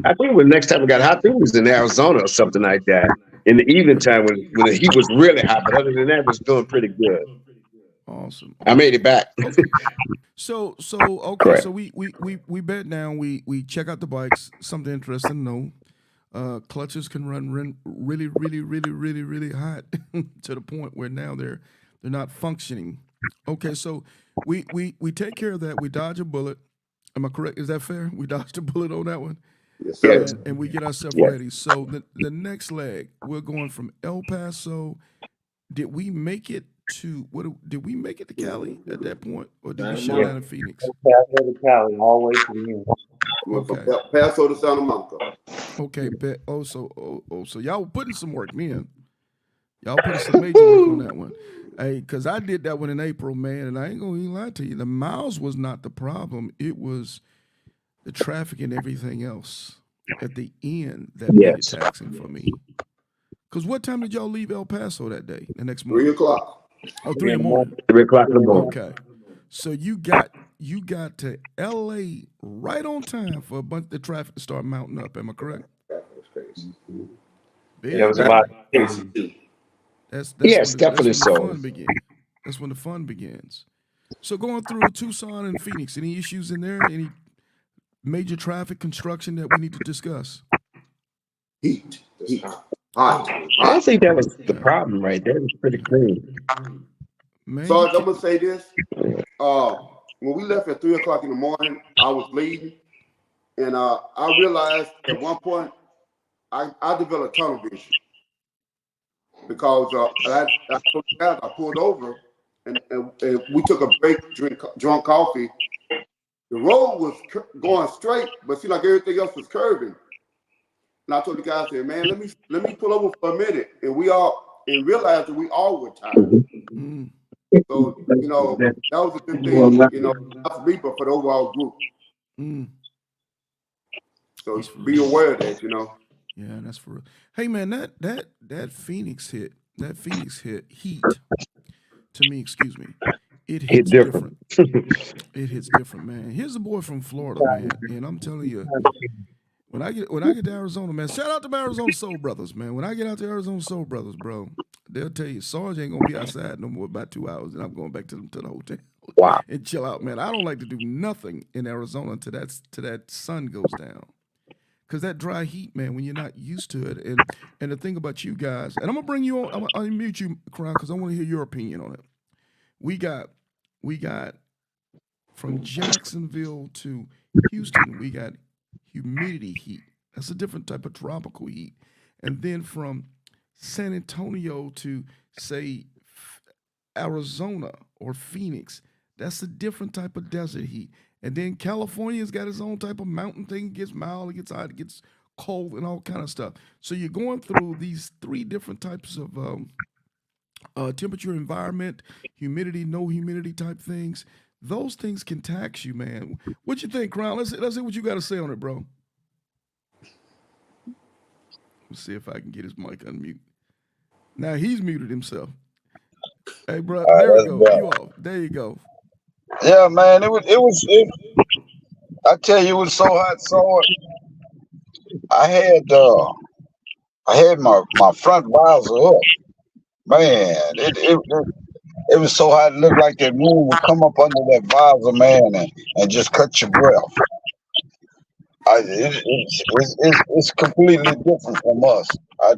I think the next time it got hot, I think it was in Arizona or something like that. In the evening time when the heat was really hot, but other than that, it was doing pretty good. Awesome. I made it back. Okay. So okay. Correct. So we bet down. We check out the bikes. Something interesting to know. Clutches can run really, really, really, really, really hot to the point where now they're not functioning. Okay, so we take care of that. We dodge a bullet. Am I correct? Is that fair? We dodged a bullet on that one. Yes, sir. And we get ourselves ready. So the next leg, we're going from El Paso. Did we make it to did we make it to Cali at that point, or did we shut down in Phoenix? El Paso to Cali, all the way to the end. From El Paso to Santa Monica. Okay, bet. So y'all were putting some work in. Y'all put some major work on that one. Hey, because I did that one in April, man, and I ain't gonna even lie to you. The miles was not the problem. It was the traffic and everything else at the end that made it taxing for me. Because what time did y'all leave El Paso that day, the next morning? 3 o'clock. Oh, 3 in the morning. 3 o'clock in the morning. Okay. So you got to LA right on time for a bunch of traffic to start mounting up. Am I correct? That was crazy. That was about That's definitely when so. The fun begins. That's when the fun begins. So going through Tucson and Phoenix, any issues in there? Any major traffic construction that we need to discuss? Heat. Hot. I think that was the problem right there. It was pretty clean. Man, So I'm gonna say this. When we left at 3 o'clock in the morning, I was bleeding, and I realized at one point I developed tunnel vision because I pulled over and we took a break, drunk coffee. The road was going straight, but seemed like everything else was curving. And I told the guy, I said, man, let me pull over for a minute, and realized that we all were tired. Mm. So, that was a good thing, not for me, but for the overall group. Mm. So be aware of that, Yeah, that's for real. Hey man, that Phoenix hit heat to me, excuse me. It hits different. It hits different, man. Here's a boy from Florida, man, and I'm telling you, When I get to Arizona, man, shout out to my Arizona Soul Brothers, man. When I get out to Arizona Soul Brothers, bro, they'll tell you Sarge ain't gonna be outside no more about 2 hours, and I'm going back to the hotel Wow. and chill out, man. I don't like to do nothing in Arizona until that sun goes down. Cause that dry heat, man, when you're not used to it, and the thing about you guys, and I'm gonna bring you on, I'll mute you, Crown, because I want to hear your opinion on it. We got from Jacksonville to Houston, we got humidity heat. That's a different type of tropical heat. And then from San Antonio to say Arizona or Phoenix, that's a different type of desert heat. And then California's got its own type of mountain thing. It gets mild, it gets hot, it gets cold, and all kind of stuff. So you're going through these three different types of temperature, environment, humidity, no humidity type things. Those things can tax you, man. What you think, Crown? Let's see what you got to say on it, bro. Let's see if I can get his mic unmute. Now he's muted himself. Hey, bro, there we go. You off. There you go. Yeah, man, I tell you, it was so hot. So I had my front visor up. Man, it was so hot. It looked like that moon would come up under that visor, man, and just cut your breath. It's completely different from us. I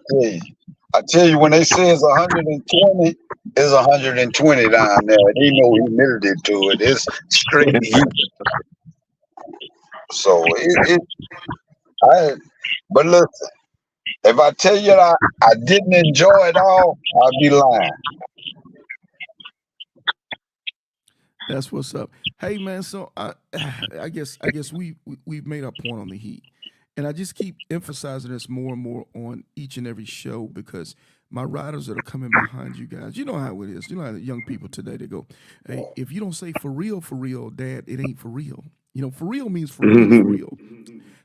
tell you, when they say it's 120, it's 120 down there. There ain't no humidity to it. It's straight heat. So but listen, if I tell you that I didn't enjoy it all, I'd be lying. That's what's up. Hey, man. So I guess we've made our point on the heat, and I just keep emphasizing this more and more on each and every show because my riders that are coming behind you guys, you know how it is. You know how the young people today, they go, hey, if you don't say for real, Dad, it ain't for real. You know, for real means for real, for real.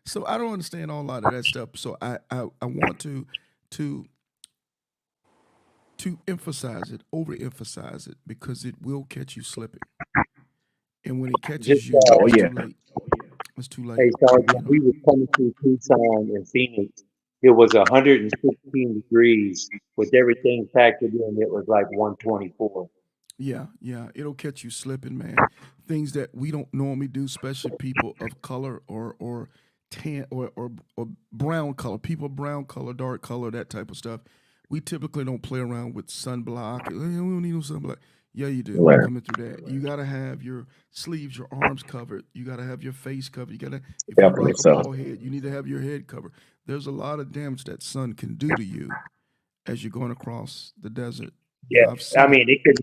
So I don't understand all lot of that stuff. So I want to emphasize it, overemphasize it, because it will catch you slipping. And when it catches you, it's too late. It's too late. Hey, Sarge, when we were coming through Tucson and Phoenix, it was 116 degrees. With everything factored in, it was like 124. Yeah, it'll catch you slipping, man. Things that we don't normally do, especially people of color or tan or brown color, people brown color, dark color, that type of stuff. We typically don't play around with sunblock. We don't need no sunblock. Yeah, you do. Right. Coming through that, you gotta have your sleeves, your arms covered. You gotta have your face covered. You gotta, if you Definitely rock a so. bald head, you need to have your head covered. There's a lot of damage that sun can do to you as you're going across the desert. Yeah, I've seen I mean, it can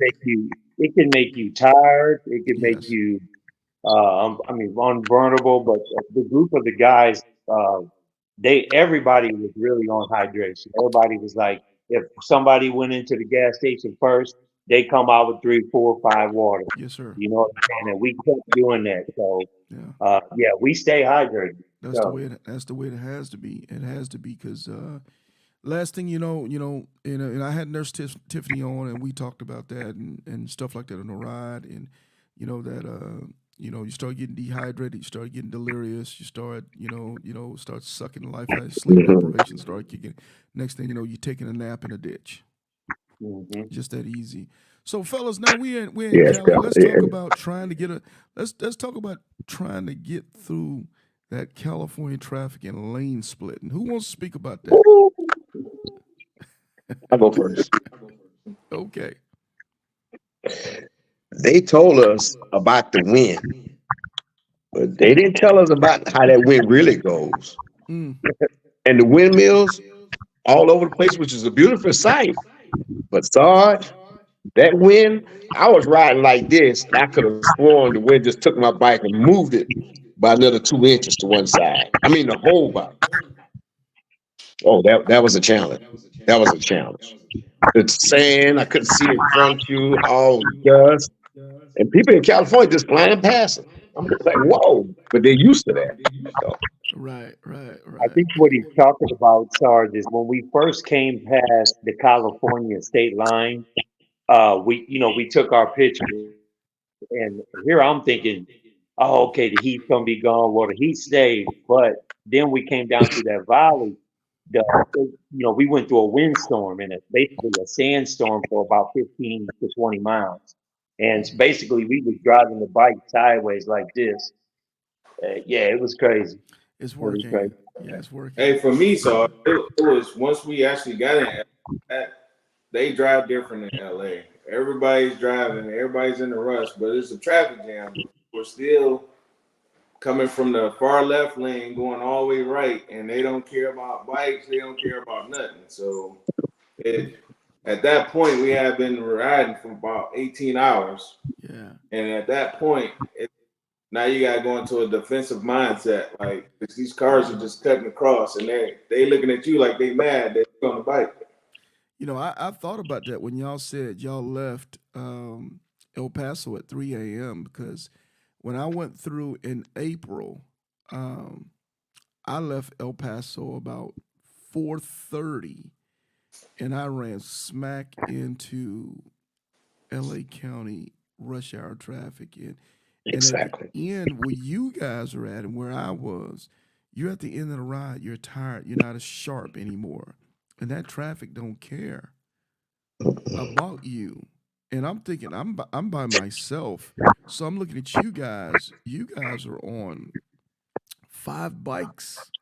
make you tired. It can make Yes. you, unburnable. But the group of the guys, everybody was really on hydration. Everybody was like, if somebody went into the gas station first, they come out with 3, 4, 5 water. Yes, sir. You know what I'm saying? And we kept doing that. So, Yeah. we stay hydrated. That's the way. That's the way it has to be. It has to be because last thing you know, and I had Nurse Tiffany on, and we talked about that and stuff like that on the ride, and you start getting dehydrated, you start getting delirious, you start start sucking life out, sleep deprivation start kicking. Next thing you know, you're taking a nap in a ditch. Mm-hmm. Just that easy. So, fellas, now we're in Yes, Cali. Let's definitely. talk about trying to get let's talk about trying to get through that California traffic and lane split. And who wants to speak about that? I'll go first. Okay. They told us about the wind, but they didn't tell us about how that wind really goes. Mm. And the windmills all over the place, which is a beautiful sight. But Sarge, that wind, I was riding like this, and I could have sworn the wind just took my bike and moved it by another 2 inches to one side. I mean, the whole bike. Oh, that was a challenge. That was a challenge. It's sand, I couldn't see in front of you, all dust. And people in California just flying past them. I'm just like, whoa, but they're used to that. So, Right. I think what he's talking about, Sarge, is when we first came past the California state line, we took our picture, and here I'm thinking oh, okay, the heat's gonna be gone. Well, the heat stayed, but then we came down to that valley. We went through a windstorm and it's basically a sandstorm for about 15 to 20 miles. And it's basically, we was driving the bike sideways like this. Yeah, it was crazy. It's It was working. crazy. Yeah, it's working. Hey, for me, so it was once we actually got in, they drive different in LA. Everybody's driving, everybody's in a rush, but it's a traffic jam. We're still coming from the far left lane, going all the way right, and they don't care about bikes, they don't care about nothing. So at that point, we had been riding for about 18 hours. Yeah. And at that point, now you got to go into a defensive mindset. Like, these cars are just cutting across, and they looking at you like they mad that you're on the bike. You know, I thought about that when y'all said y'all left El Paso at 3 a.m. because when I went through in April, I left El Paso about 4:30, and I ran smack into L.A. County rush hour traffic. And Exactly. at the end where you guys are at and where I was, you're at the end of the ride, you're tired, you're not as sharp anymore. And that traffic don't care about you. And I'm thinking I'm by myself. So I'm looking at you guys. You guys are on 5 bikes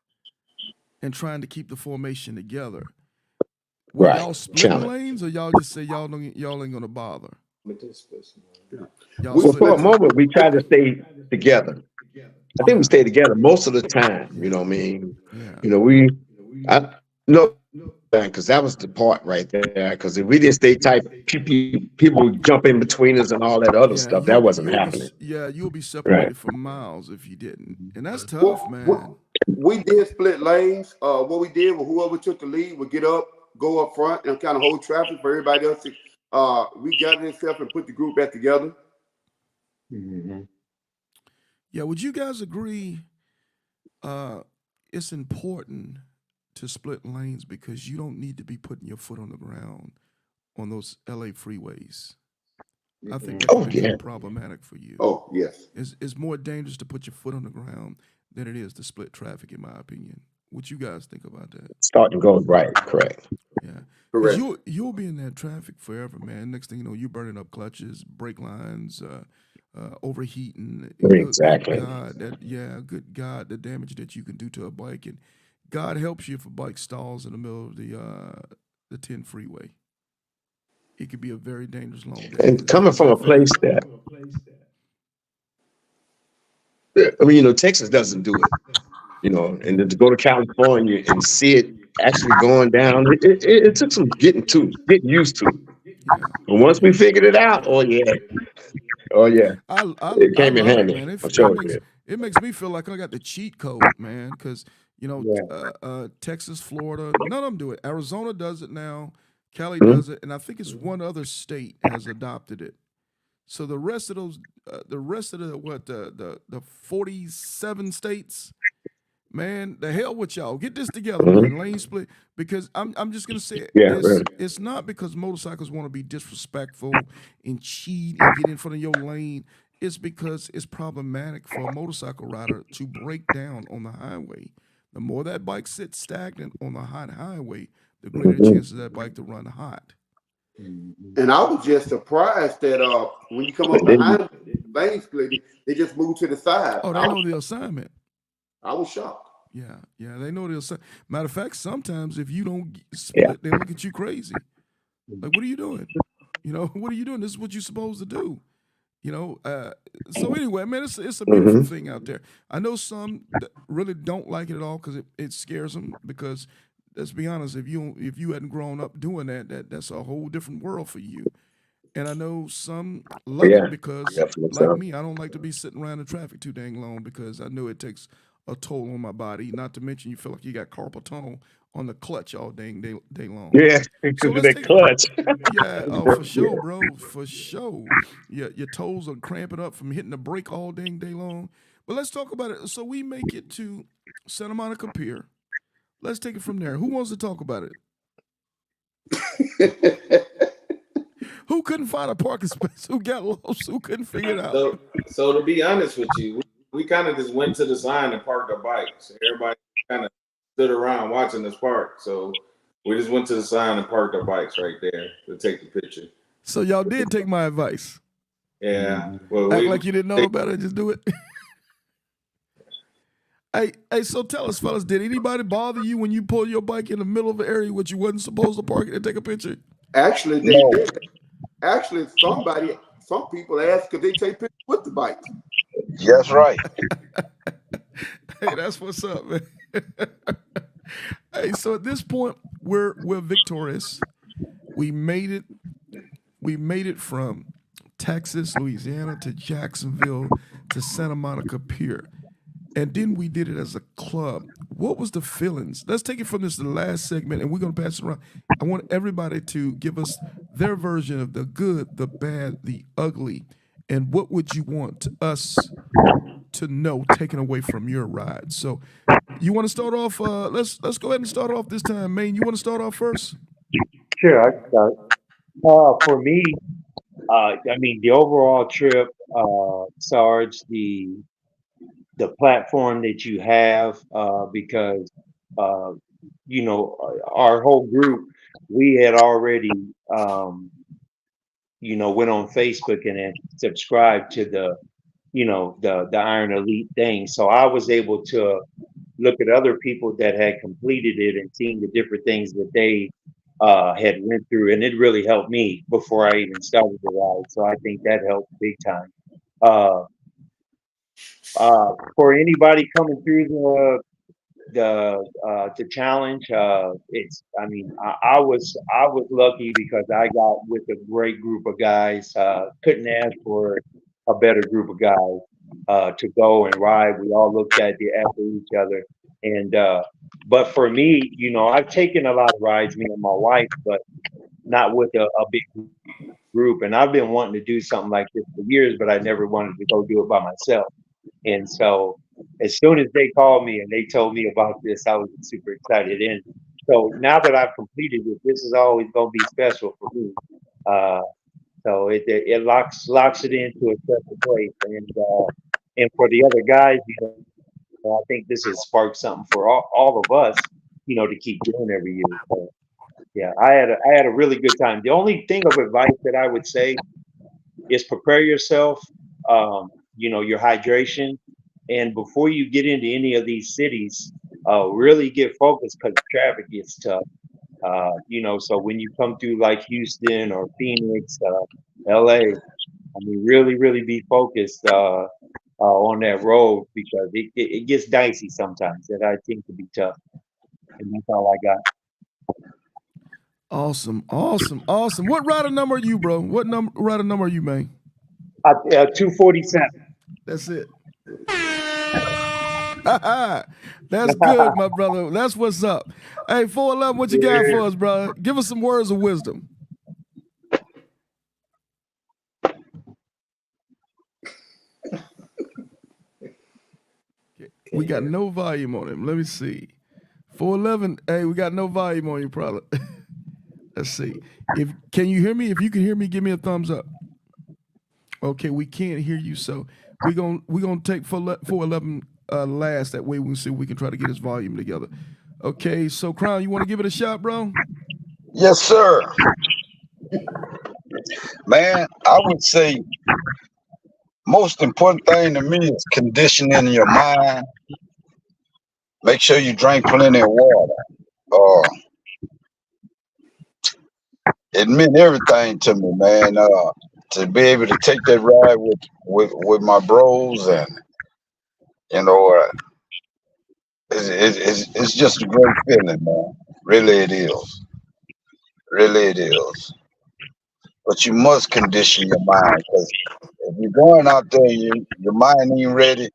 and trying to keep the formation together. Were Right. y'all splitting Challenge. lanes or y'all just say y'all ain't gonna bother? Y'all Well, split for a lanes? moment, we tried to stay together. I think we stayed together most of the time. You know what I mean? Yeah. You know, no, because that was the part right there. Because if we didn't stay tight, people would jump in between us and all that other stuff. That wasn't happening. You'll be Right. separated for miles if you didn't. And that's tough, Well, man. we did split lanes. What we did was whoever took the lead would get up, go up front, and kind of hold traffic for everybody else. We gathered itself and put the group back together. Mm-hmm. Yeah, would you guys agree it's important to split lanes because you don't need to be putting your foot on the ground on those LA freeways? I think that Oh can yeah. become problematic for you. Oh, yes. It's more dangerous to put your foot on the ground than it is to split traffic, in my opinion. What you guys think about that? Starting to go right. Correct. Yeah, because Correct. you'll be in that traffic forever, man. Next thing you know, you're burning up clutches, brake lines, overheating. Exactly. Good God, the damage that you can do to a bike, and God helps you if a bike stalls in the middle of the 10 freeway. It could be a very dangerous long day. And coming from a place that, I mean, you know, Texas doesn't do it. You know, and then to go to California and see it actually going down, it took some getting used to. Yeah. But once we figured it out, oh yeah, I it came in love it, handy. man. I'm sure it It makes me feel like I got the cheat code, man. Because Texas, Florida, none of them do it. Arizona does it now. Cali does it, and I think it's one other state has adopted it. So the rest of those, the 47 states, man, the hell with y'all. Get this together, man. Lane split. Because I'm just gonna say it's not because motorcycles want to be disrespectful and cheat and get in front of your lane. It's because it's problematic for a motorcycle rider to break down on the highway. The more that bike sits stagnant on the hot highway, the greater the chances of that bike to run hot. And I was just surprised that when you come up behind lane splitting, they just move to the side. Oh, they know the assignment. I was shocked. Yeah, they know the assignment. Matter of fact, sometimes if you don't split, they look at you crazy. Like, what are you doing? You know, what are you doing? This is what you're supposed to do. You know, so anyway, man, it's a beautiful thing out there. I know some that really don't like it at all because it scares them. Because let's be honest, if you hadn't grown up doing that's a whole different world for you. And I know some love it because, like me, I don't like to be sitting around in traffic too dang long because I know it takes a toll on my body. Not to mention, you feel like you got carpal tunnel on the clutch all day long. Yeah, because of that clutch. Yeah, for sure, bro, for sure. Your toes are cramping up from hitting the brake all day long. But let's talk about it. So we make it to Santa Monica Pier. Let's take it from there. Who wants to talk about it? Who couldn't find a parking space? Who got lost? Who couldn't figure it out? So to be honest with you, we kind of just went to the sign and parked our bikes. Everybody kind of stood around watching us park. So we just went to the sign and parked our bikes right there to take the picture. So y'all did take my advice. Yeah. Well, Act like you didn't know about it, just do it. Hey, so tell us, fellas, did anybody bother you when you pulled your bike in the middle of an area which you wasn't supposed to park it and take a picture? Actually, they did. Actually, some people ask if they take pictures with the bike. Yes, right. Hey, that's what's up, man. Hey, so at this point, we're victorious. We made it. We made it from Texas, Louisiana to Jacksonville to Santa Monica Pier. And then we did it as a club. What was the feelings? Let's take it from this to the last segment, and we're going to pass it around. I want everybody to give us their version of the good, the bad, the ugly, and what would you want us to know taken away from your ride? So you want to start off? Let's go ahead and start off this time. Maine, you want to start off first? Sure, I can start. For me, I mean, the overall trip, Sarge, the platform that you have, because you know, our whole group, we had already you know, went on Facebook and then subscribed to the, you know, the Iron Elite thing. So I was able to look at other people that had completed it and seeing the different things that they had went through, and it really helped me before I even started the ride. So I think that helped big time. For anybody coming through the challenge, it's, I mean, I was lucky because I got with a great group of guys. Couldn't ask for a better group of guys to go and ride. We all looked after each other, and but for me, you know, I've taken a lot of rides, me and my wife, but not with a big group. And I've been wanting to do something like this for years, but I never wanted to go do it by myself. And so as soon as they called me and they told me about this, I was super excited. And so now that I've completed it, this is always going to be special for me. So it locks it into a special place. And for the other guys, you know, I think this has sparked something for all of us, you know, to keep doing every year. So, yeah, I had a really good time. The only thing of advice that I would say is prepare yourself, you know, your hydration. And before you get into any of these cities, really get focused because traffic gets tough. You know, so when you come through like Houston or Phoenix, LA, I mean, really be focused on that road because it gets dicey sometimes. That I think can be tough. And that's all I got. Awesome. What rider number are you, bro? What rider number are you, man? 247. That's it. That's good, my brother. That's what's up. Hey, 411, what you got for us, brother? Give us some words of wisdom. We got no volume on him. Let me see. 411, hey, we got no volume on you, brother. Let's see. Can you hear me? If you can hear me, give me a thumbs up. Okay, we can't hear you, so we're gonna take 411 last. That way we can see if we can try to get his volume together. Okay, so Crown, you want to give it a shot, bro? Yes, sir. Man, I would say most important thing to me is conditioning your mind. Make sure you drink plenty of water. It meant everything to me, man. To be able to take that ride with my bros, and you know, it's just a great feeling, man. Really, it is. Really, it is. But you must condition your mind, because if you're going out there, your mind ain't ready,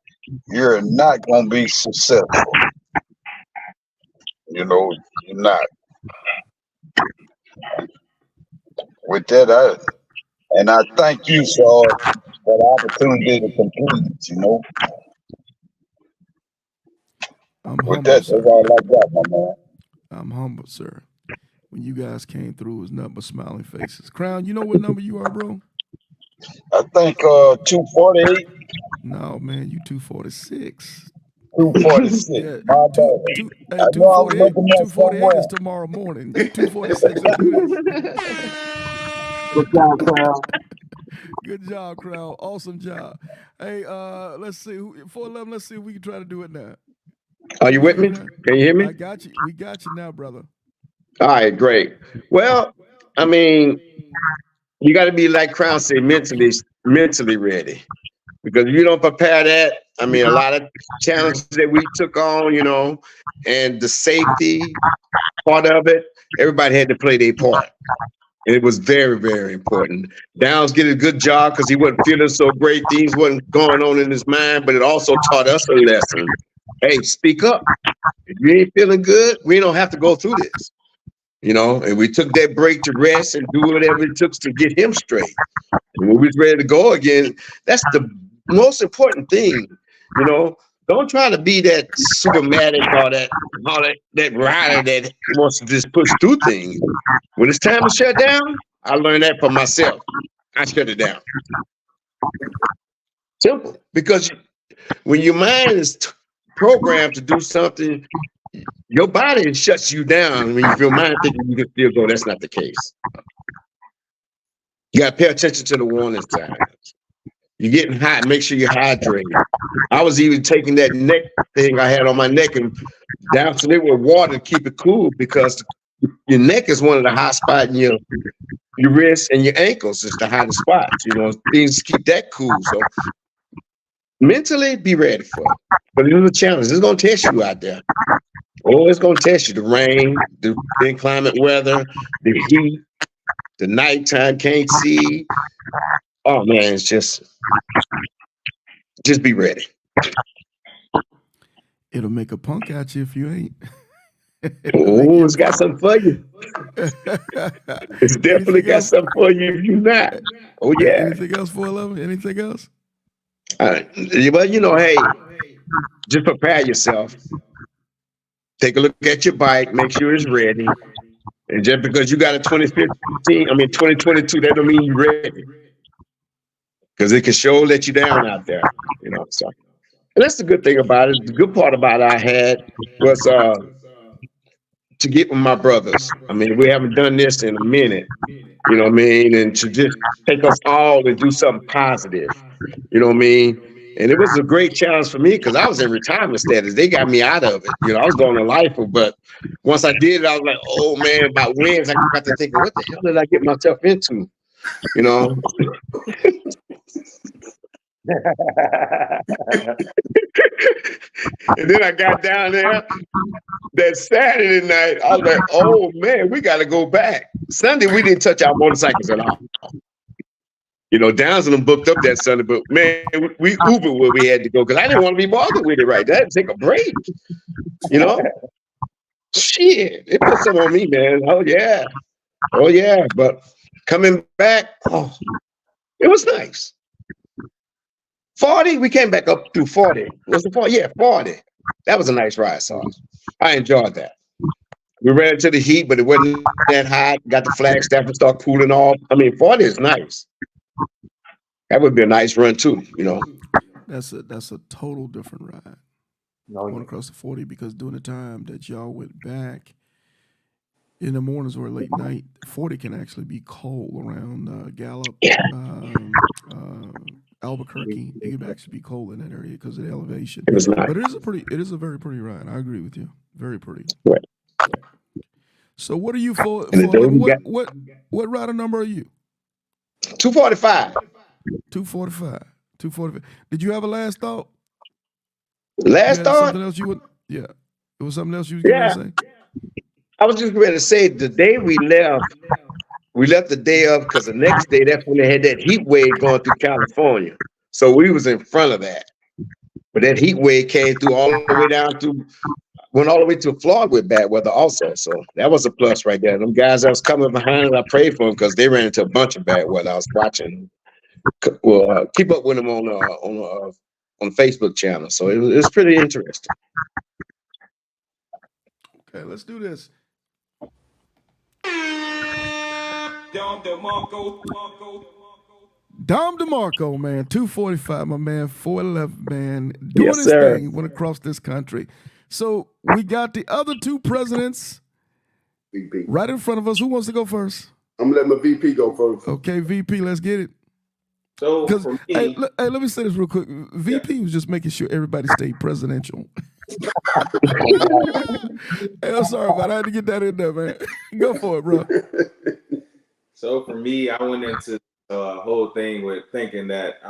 you're not gonna be successful. You know, you're not. With that, I thank you for the opportunity to complete it, you know. With that, that's all I got, my man. I'm humble, sir. When you guys came through, it was nothing but smiling faces. Crown, you know what number you are, bro? I think 248. No, man, you 246. 246. Yeah, My two, bad. two, I hey, know I was 248, looking at 248 is somewhere. tomorrow morning. You 246. Let's do this. Good job, Crown. Good job, crowd. Awesome job. Hey, let's see. 411, let's see if we can try to do it now. Are you with me? Can you hear me? I got you. We got you now, brother. All right, great. Well, I mean, you got to be like Crown said, mentally ready. Because if you don't prepare that, I mean, a lot of challenges that we took on, and the safety part of it, everybody had to play their part. And it was very, very important. Downs did a good job because he wasn't feeling so great. Things wasn't going on in his mind, but it also taught us a lesson. Hey, speak up. If you ain't feeling good, we don't have to go through this. And we took that break to rest and do whatever it took to get him straight. And when we was ready to go again, that's the most important thing. Don't try to be that supermatic or that rider that wants to just push through things. When it's time to shut down, I learned that for myself. I shut it down. Simple. Because when your mind is programmed to do something, your body shuts you down when your mind thinking you can still go. That's not the case. You got to pay attention to the warning signs. You're getting hot, make sure you're hydrated. I was even taking that neck thing I had on my neck and dousing it with water to keep it cool because your neck is one of the hot spots in your wrists and your ankles is the hottest spots. Things keep that cool. So mentally be ready for it. But it's a challenge. It's going to test you out there. Oh, it's going to test you. The rain, the inclement weather, the heat, the nighttime can't see. Oh man, it's just be ready. It'll make a punk at you if you ain't. Oh, it's got something for you. It's definitely got something for you if you're not. Oh yeah. Anything else, 411? Anything else? Well, hey, just prepare yourself. Take a look at your bike, make sure it's ready. And just because you got a 2022, that don't mean you're ready. Because it can sure let you down out there, So, and that's the good thing about it. The good part about it I had was to get with my brothers. I mean, we haven't done this in a minute, and to just take us all and do something positive, And it was a great challenge for me because I was in retirement status. They got me out of it. I was going to lifer, but once I did it, I was like, oh man, about wins, I got to thinking, what the hell did I get myself into? And then I got down there that Saturday night. I was like, oh man, we got to go back. Sunday, we didn't touch our motorcycles at all. Downs and them booked up that Sunday, but man, we Ubered where we had to go because I didn't want to be bothered with it right. I had to take a break. Shit, it put some on me, man. Oh yeah. But coming back, it was nice. 40, we came back up through 40. Was it 40? Yeah, 40. That was a nice ride, so I enjoyed that. We ran into the heat, but it wasn't that hot. Got the Flagstaff and start cooling off. I mean, 40 is nice. That would be a nice run too, That's a total different ride. Going across the 40 because during the time that y'all went back in the mornings or late night, 40 can actually be cold around Gallup, Albuquerque. It can actually be cold in that area because of the elevation. It was nice. But it is a very pretty ride. I agree with you. Very pretty. Right. So what are you for? What rider number are you? 245. 245. Did you have a last thought? Last thought? Something else you would? Yeah. It was something else you was going to say? I was just ready to say the day we left the day of because the next day, that's when they had that heat wave going through California. So we was in front of that. But that heat wave came through all the way went all the way to Florida with bad weather also. So that was a plus right there. Them guys that was coming behind, I prayed for them because they ran into a bunch of bad weather. I was watching. Well, keep up with them on the Facebook channel. So it was pretty interesting. Okay, let's do this. Dom DeMarco, man, 245, my man, 411, man, doing Yes, his sir. thing, went across this country. So we got the other two presidents VP. right in front of us. Who wants to go first? I'm gonna let my VP go first. Okay, VP, let's get it. So Because for hey, me, let me say this real quick. VP was just making sure everybody stayed presidential. Hey, I'm sorry, but I had to get that in there, man. Go for it, bro. so for me, I went into the whole thing with thinking that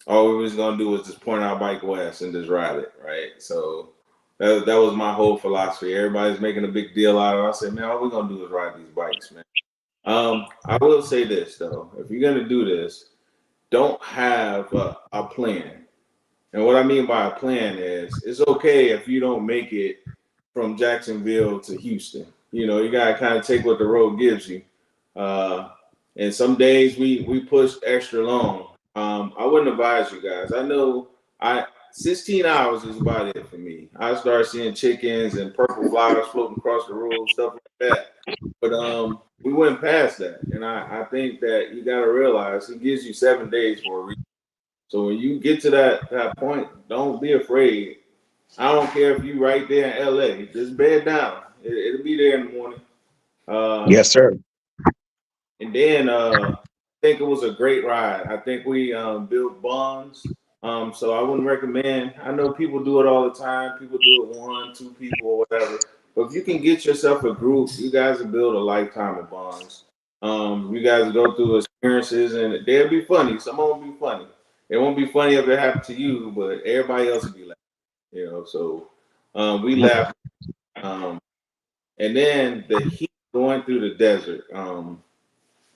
all we was gonna do was just point our bike west and just ride it, right? So that was my whole philosophy. Everybody's making a big deal out of it. I said, man, all we're gonna do is ride these bikes, man. I will say this though, if you're gonna do this, don't have a plan. And what I mean by a plan is it's okay if you don't make it from Jacksonville to Houston. You know, you gotta kind of take what the road gives you. And some days we push extra long. I wouldn't advise you guys. I know 16 hours is about it for me. I started seeing chickens and purple flowers floating across the road, stuff like that. But we went past that. And I think that you gotta realize it gives you 7 days for a reason. So when you get to that point, don't be afraid. I don't care if you right there in LA, just bed down. It'll be there in the morning. Yes, sir. And then I think it was a great ride. I think we built bonds. So I wouldn't recommend. I know people do it all the time. People do it 1, 2 people or whatever. But if you can get yourself a group, you guys will build a lifetime of bonds. You guys go through experiences, and they'll be funny. Some of them will be funny. It won't be funny if it happened to you, but everybody else will be laughing. You know, so we laughed. And then the heat going through the desert.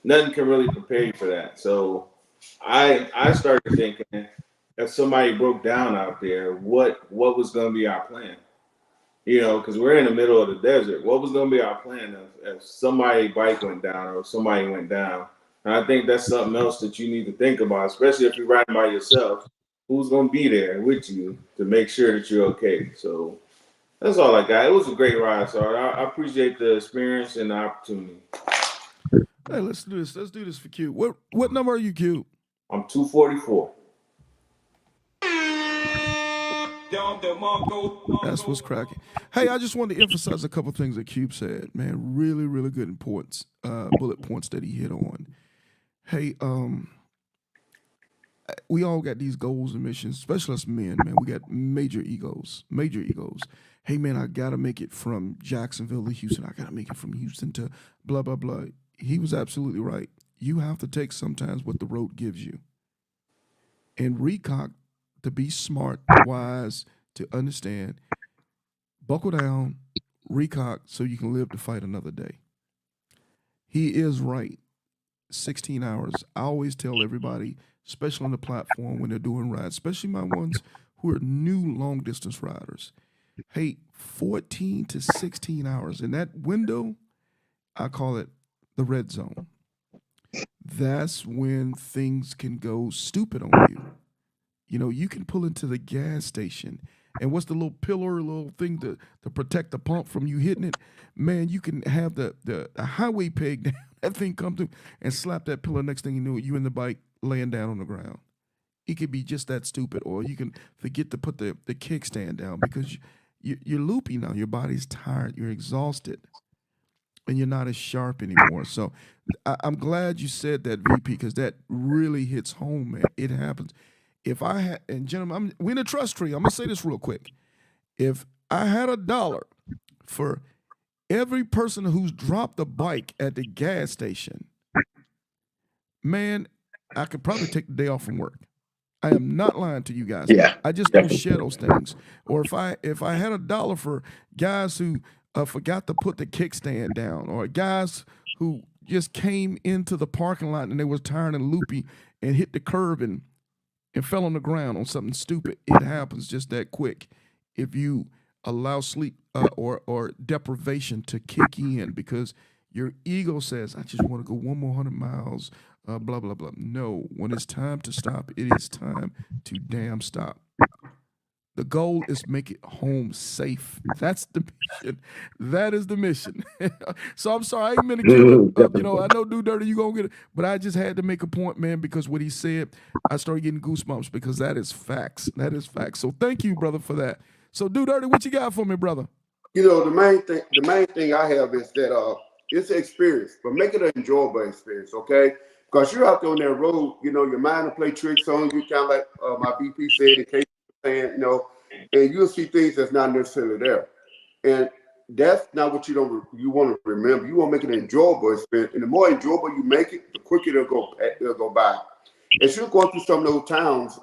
Nothing can really prepare you for that. So I started thinking if somebody broke down out there, what was going to be our plan? You know, because we're in the middle of the desert. What was going to be our plan if somebody's bike went down or if somebody went down? And I think that's something else that you need to think about, especially if you're riding by yourself. Who's going to be there with you to make sure that you're okay? So that's all I got. It was a great ride, so I appreciate the experience and the opportunity. Hey, let's do this. Let's do this for Q. What number are you, Q? I'm 244. That's what's cracking. Hey, I just wanted to emphasize a couple things that Cube said, man. Really, really good bullet points that he hit on. Hey, we all got these goals and missions, especially us men, man. We got major egos. Hey, man, I got to make it from Jacksonville to Houston. I got to make it from Houston to blah, blah, blah. He was absolutely right. You have to take sometimes what the road gives you. And recock to be smart, wise, to understand, buckle down, recock so you can live to fight another day. He is right. 16 hours. I always tell everybody, especially on the platform when they're doing rides, especially my ones who are new long distance riders. Hey, 14 to 16 hours. In that window, I call it the red zone. That's when things can go stupid on you. You know, you can pull into the gas station, and what's the little thing to protect the pump from you hitting it? Man, you can have the highway peg down, that thing come through and slap that pillar. Next thing you know, you in the bike laying down on the ground. It could be just that stupid, or you can forget to put the kickstand down because you're loopy now. Your body's tired. You're exhausted. And you're not as sharp anymore. So I'm glad you said that, VP, because that really hits home, man. It happens. If I had, and gentlemen, we're in a trust tree. I'm going to say this real quick. If I had $1 for every person who's dropped a bike at the gas station, man, I could probably take the day off from work. I am not lying to you guys. Yeah, I just don't share those things. Or if I had $1 for guys who forgot to put the kickstand down, or guys who just came into the parking lot and they was tired and loopy and hit the curb and fell on the ground on something stupid. It happens just that quick if you allow sleep or deprivation to kick in because your ego says, I just want to go one more 100 miles, blah, blah, blah. No, when it's time to stop, it is time to damn stop. The goal is make it home safe. That's the mission. That is the mission. So I'm sorry, I ain't meant to kill it. I know Do Dirty, you gonna get it, but I just had to make a point, man, because what he said, I started getting goosebumps because that is facts. That is facts. So thank you, brother, for that. So Do Dirty, what you got for me, brother? The main thing I have is that it's an experience, but make it an enjoyable experience, okay? Because you're out there on that road, your mind will play tricks on you, kind of like my VP said, in case saying, and you'll see things that's not necessarily there. And that's not what you want to remember. You want to make it an enjoyable experience. And the more enjoyable you make it, the quicker it'll go by. As you're going through some of those towns,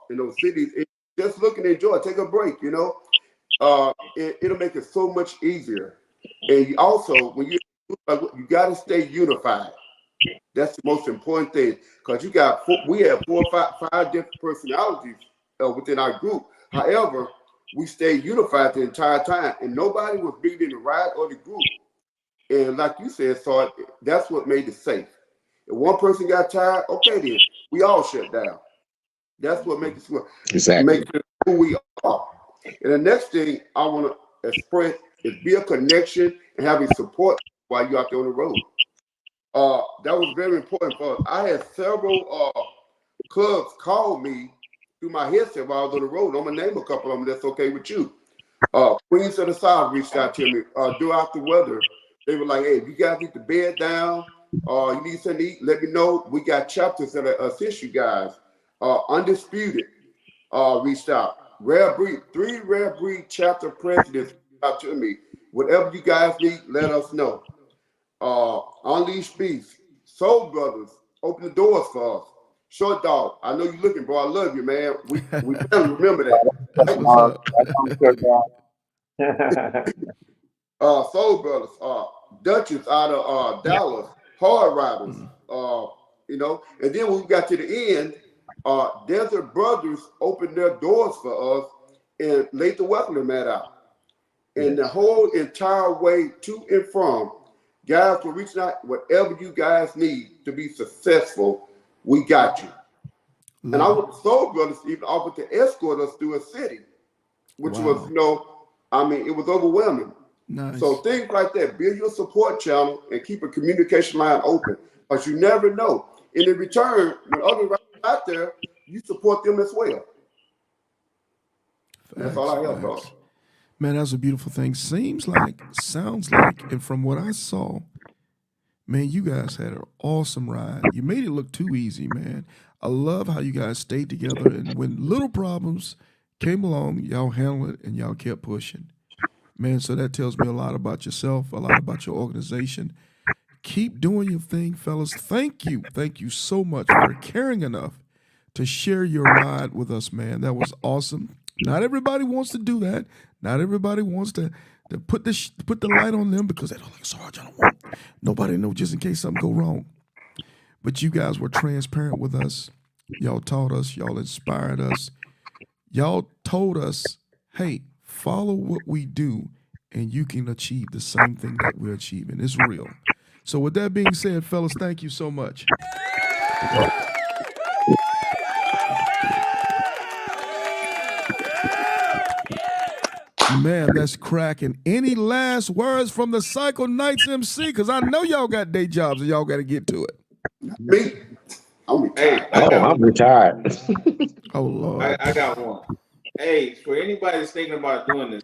in those cities, just look and enjoy. Take a break, it'll make it so much easier. And you also, when you got to stay unified. That's the most important thing, because we have 4 or 5 different personalities within our group. However, we stayed unified the entire time, and nobody was beating the ride or the group. And like you said, so that's what made it safe. If one person got tired, okay, then we all shut down. That's what makes it exactly make it who we are. And the next thing I want to express is be a connection and having support while you're out there on the road. That was very important for us. I had several clubs call me through my headset while I was on the road. I'm gonna name a couple of them. That's okay with you. Queens of the South reached out to me throughout the weather. They were like, "Hey, if you guys need to bed down, you need something to eat, let me know. We got chapters that assist you guys." Undisputed reached out. Rare Breed, 3 Rare Breed chapter presidents reached out to me. Whatever you guys need, let us know. Unleashed Beast, Soul Brothers, open the doors for us. Short Dog, I know you're looking, bro. I love you, man. We better remember that. That's what's Soul Brothers, Duchess out of Dallas, Hard Riders, and then when we got to the end, Desert Brothers opened their doors for us and laid the welcoming mat out. And the whole entire way to and from, guys were reaching out, whatever you guys need to be successful, we got you. And I want the Soul Brothers even offered to escort us through a city, which was, it was overwhelming. Nice. So things like that, build your support channel and keep a communication line open, because you never know. And in return, when other riders out there, you support them as well. That's all I have, bro. Man, that's a beautiful thing. Sounds like, and from what I saw, man, you guys had an awesome ride. You made it look too easy, man. I love how you guys stayed together, and when little problems came along, y'all handled it and y'all kept pushing. Man, so that tells me a lot about yourself, a lot about your organization. Keep doing your thing, fellas. Thank you. Thank you so much for caring enough to share your ride with us, man. That was awesome. Not everybody wants to do that. Not everybody wants to put the light on them because they don't like Sarge. I don't want nobody to know just in case something go wrong. But you guys were transparent with us. Y'all taught us. Y'all inspired us. Y'all told us, hey, follow what we do and you can achieve the same thing that we're achieving. It's real. So with that being said, fellas, thank you so much. Man, that's cracking. Any last words from the Cycle Knights MC? Because I know y'all got day jobs and y'all got to get to it. Me? I'm retired. I'm retired. Oh, Lord. I got one. Hey, for anybody that's thinking about doing this,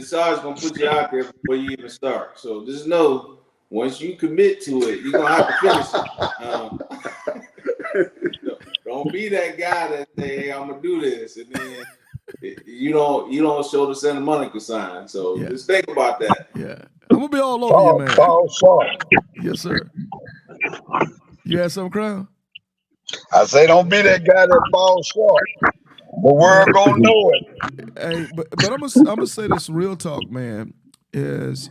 Sarge going to put you out there before you even start. So just know, once you commit to it, you're going to have to finish it. Don't be that guy that say, hey, I'm going to do this. And then you don't show the Santa Monica sign. So just think about that. Yeah. I'm going to be all over you, man. Fall short. Yes, sir. You had some, Crown? I say don't be that guy that falls short. The world gonna know it. Hey, but I'm gonna say this real talk, man, is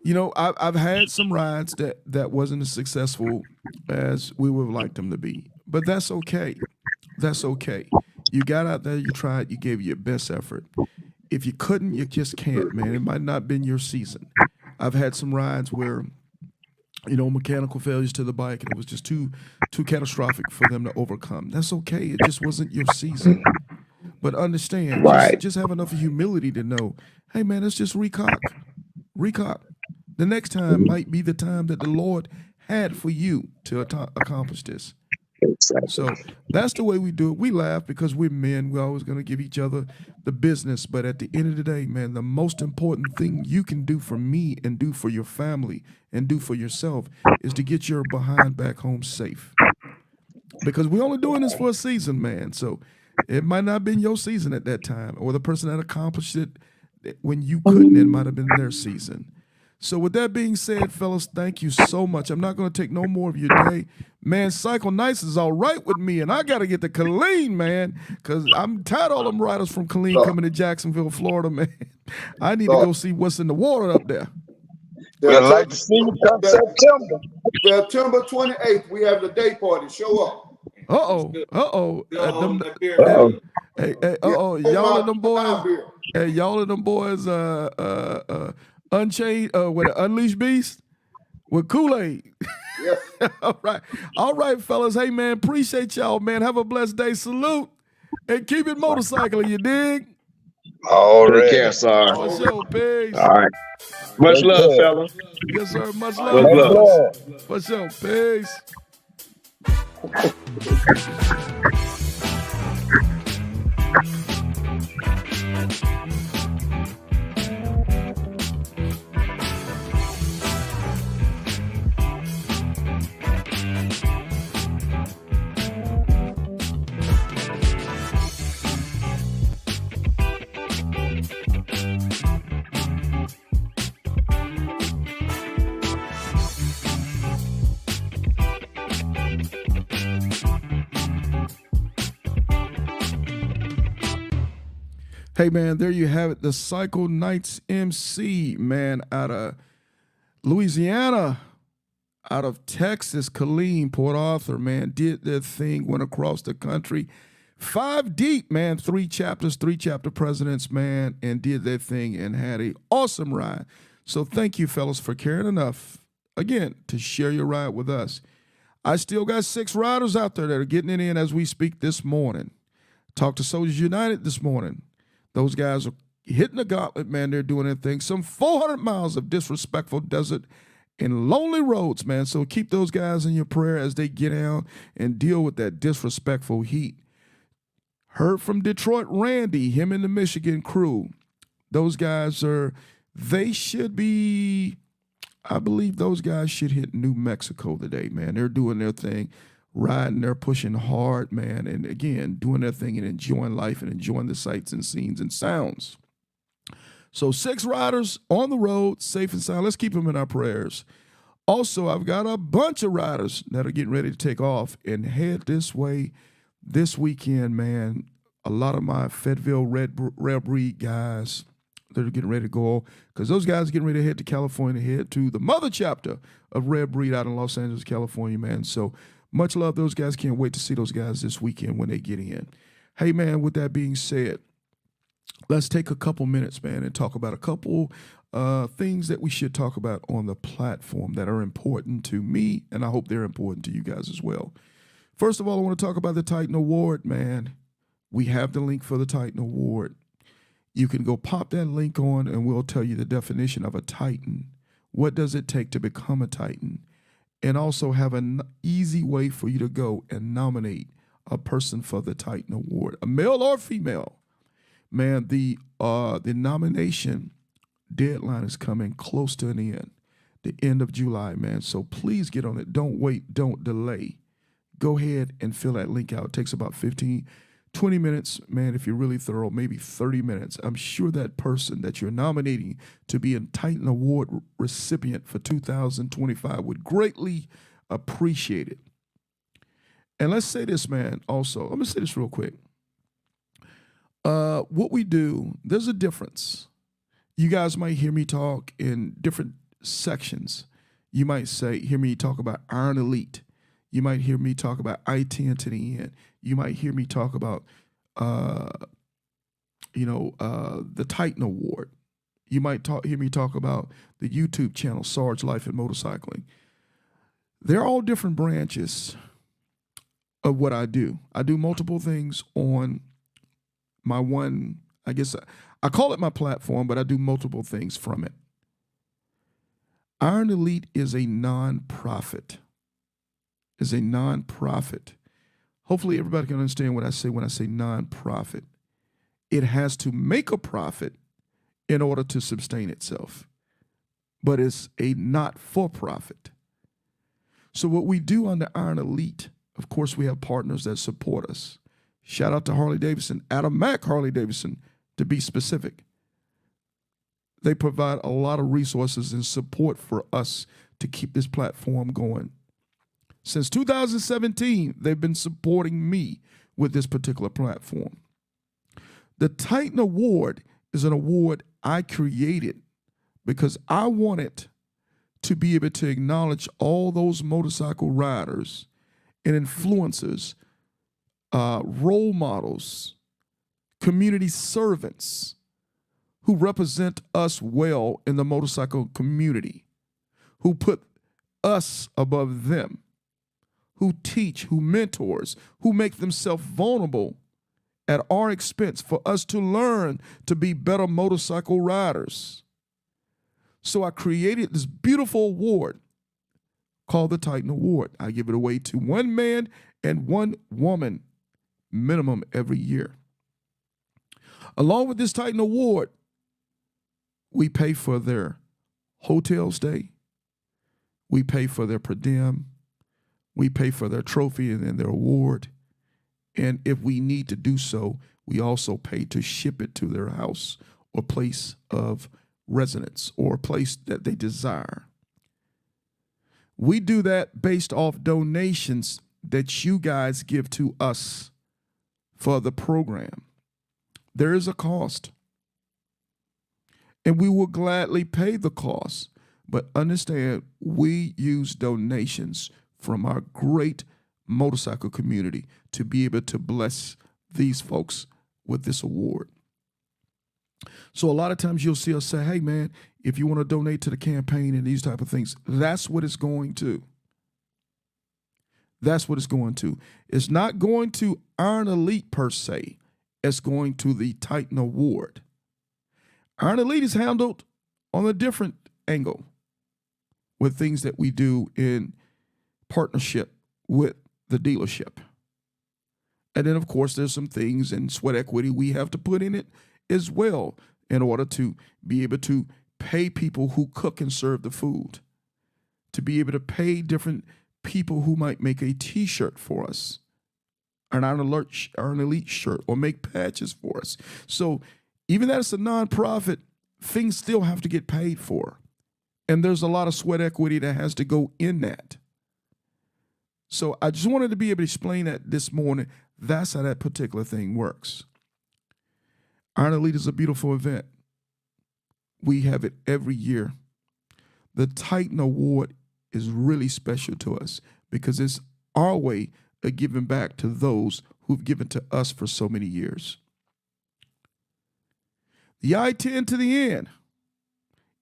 I've had some rides that wasn't as successful as we would have liked them to be. But that's okay. That's okay. You got out there, you tried, you gave your best effort. If you couldn't, you just can't, man. It might not have been your season. I've had some rides where, mechanical failures to the bike, and it was just too catastrophic for them to overcome. That's okay. It just wasn't your season. But understand, Right. just have enough humility to know, hey man, let's just recock. The next time might be the time that the Lord had for you to accomplish this. Exactly. So that's the way we do it. We laugh because we're men. We're always going to give each other the business. But at the end of the day, man, the most important thing you can do for me and do for your family and do for yourself is to get your behind back home safe. Because we're only doing this for a season, man. So it might not have been your season at that time, or the person that accomplished it when you couldn't, it might have been their season. So with that being said, fellas, thank you so much. I'm not going to take no more of your day. Man, Cycle Nights is all right with me, and I got to get to Killeen, man, because I'm tired of all them riders from Killeen coming to Jacksonville, Florida, man. I need to go see what's in the water up there. We'd like to see you come September. September 28th, we have the day party. Show up. Y'all and them boys. Hey, y'all and them boys. Unchained. With an Unleashed Beast with Kool-Aid. Yes. All right, fellas. Hey, man, appreciate y'all, man. Have a blessed day. Salute and keep it motorcycling. You dig? All right. Take care, Sarge. For sure. Peace. All right. Much love, fella. Yes, sir. Much Much love. love. For sure. Peace. Hey, man, there you have it. The Cycle Nights MC, man, out of Louisiana, out of Texas, Killeen, Port Arthur, man, did their thing, went across the country. 5 deep, man, 3 chapters, 3 chapter presidents, man, and did their thing and had an awesome ride. So thank you, fellas, for caring enough, again, to share your ride with us. I still got 6 riders out there that are getting it in as we speak this morning. Talked to Soldiers United this morning. Those guys are hitting the gauntlet, man. They're doing their thing. Some 400 miles of disrespectful desert and lonely roads, man. So keep those guys in your prayer as they get out and deal with that disrespectful heat. Heard from Detroit Randy, him and the Michigan crew. Those guys they should be, I believe those guys should hit New Mexico today, man. They're doing their thing. Riding, they're pushing hard, man, and again, doing their thing and enjoying life and enjoying the sights and scenes and sounds. So 6 riders on the road, safe and sound. Let's keep them in our prayers. Also, I've got a bunch of riders that are getting ready to take off and head this way this weekend, man. A lot of my Fayetteville Rare Breed guys, they're getting ready to go because those guys are getting ready to head to California, head to the mother chapter of Rare Breed out in Los Angeles, California, man. So much love. Those guys. Can't wait to see those guys this weekend when they get in. Hey, man, with that being said, let's take a couple minutes, man, and talk about a couple things that we should talk about on the platform that are important to me, and I hope they're important to you guys as well. First of all, I want to talk about the Titan Award, man. We have the link for the Titan Award. You can go pop that link on, and we'll tell you the definition of a Titan. What does it take to become a Titan? And also have an easy way for you to go and nominate a person for the Titan Award, a male or female. Man, the nomination deadline is coming close to an end, the end of July, man. So please get on it. Don't wait. Don't delay. Go ahead and fill that link out. It takes about 15, 20 minutes, man, if you're really thorough, maybe 30 minutes. I'm sure that person that you're nominating to be a Titan Award recipient for 2025 would greatly appreciate it. And let's say this, man, also. Let me say this real quick. What we do, there's a difference. You guys might hear me talk in different sections. You might hear me talk about Iron Elite. You might hear me talk about I-10 to the end. You might hear me talk about, the Titan Award. You might hear me talk about the YouTube channel, Sarge Life and Motorcycling. They're all different branches of what I do. I do multiple things on my one, I guess I call it my platform, but I do multiple things from it. Iron Elite is a nonprofit. Is a nonprofit. Hopefully everybody can understand what I say when I say nonprofit. It has to make a profit in order to sustain itself, but it's a not-for-profit. So what we do under Iron Elite, of course, we have partners that support us. Shout out to Harley Davidson, Adam Mack Harley Davidson, to be specific. They provide a lot of resources and support for us to keep this platform going. Since 2017, they've been supporting me with this particular platform. The Titan Award is an award I created because I wanted to be able to acknowledge all those motorcycle riders and influencers, role models, community servants who represent us well in the motorcycle community, who put us above them, who teach, who mentors, who make themselves vulnerable at our expense for us to learn to be better motorcycle riders. So I created this beautiful award called the Titan Award. I give it away to one man and one woman minimum every year. Along with this Titan Award, we pay for their hotel stay. We pay for their per diem. We pay for their trophy and their award. And if we need to do so, we also pay to ship it to their house or place of residence or place that they desire. We do that based off donations that you guys give to us for the program. There is a cost, and we will gladly pay the cost. But understand, we use donations from our great motorcycle community to be able to bless these folks with this award. So a lot of times you'll see us say, hey, man, if you want to donate to the campaign and these type of things, that's what it's going to. That's what it's going to. It's not going to Iron Elite per se. It's going to the Titan Award. Iron Elite is handled on a different angle with things that we do in partnership with the dealership. And then, of course, there's some things in sweat equity we have to put in it as well in order to be able to pay people who cook and serve the food, to be able to pay different people who might make a T-shirt for us, an Iron Elite shirt, or make patches for us. So even though it's a nonprofit, things still have to get paid for. And there's a lot of sweat equity that has to go in that. So I just wanted to be able to explain that this morning. That's how that particular thing works. Iron Elite is a beautiful event. We have it every year. The Titan Award is really special to us because it's our way of giving back to those who've given to us for so many years. The I-10 to the end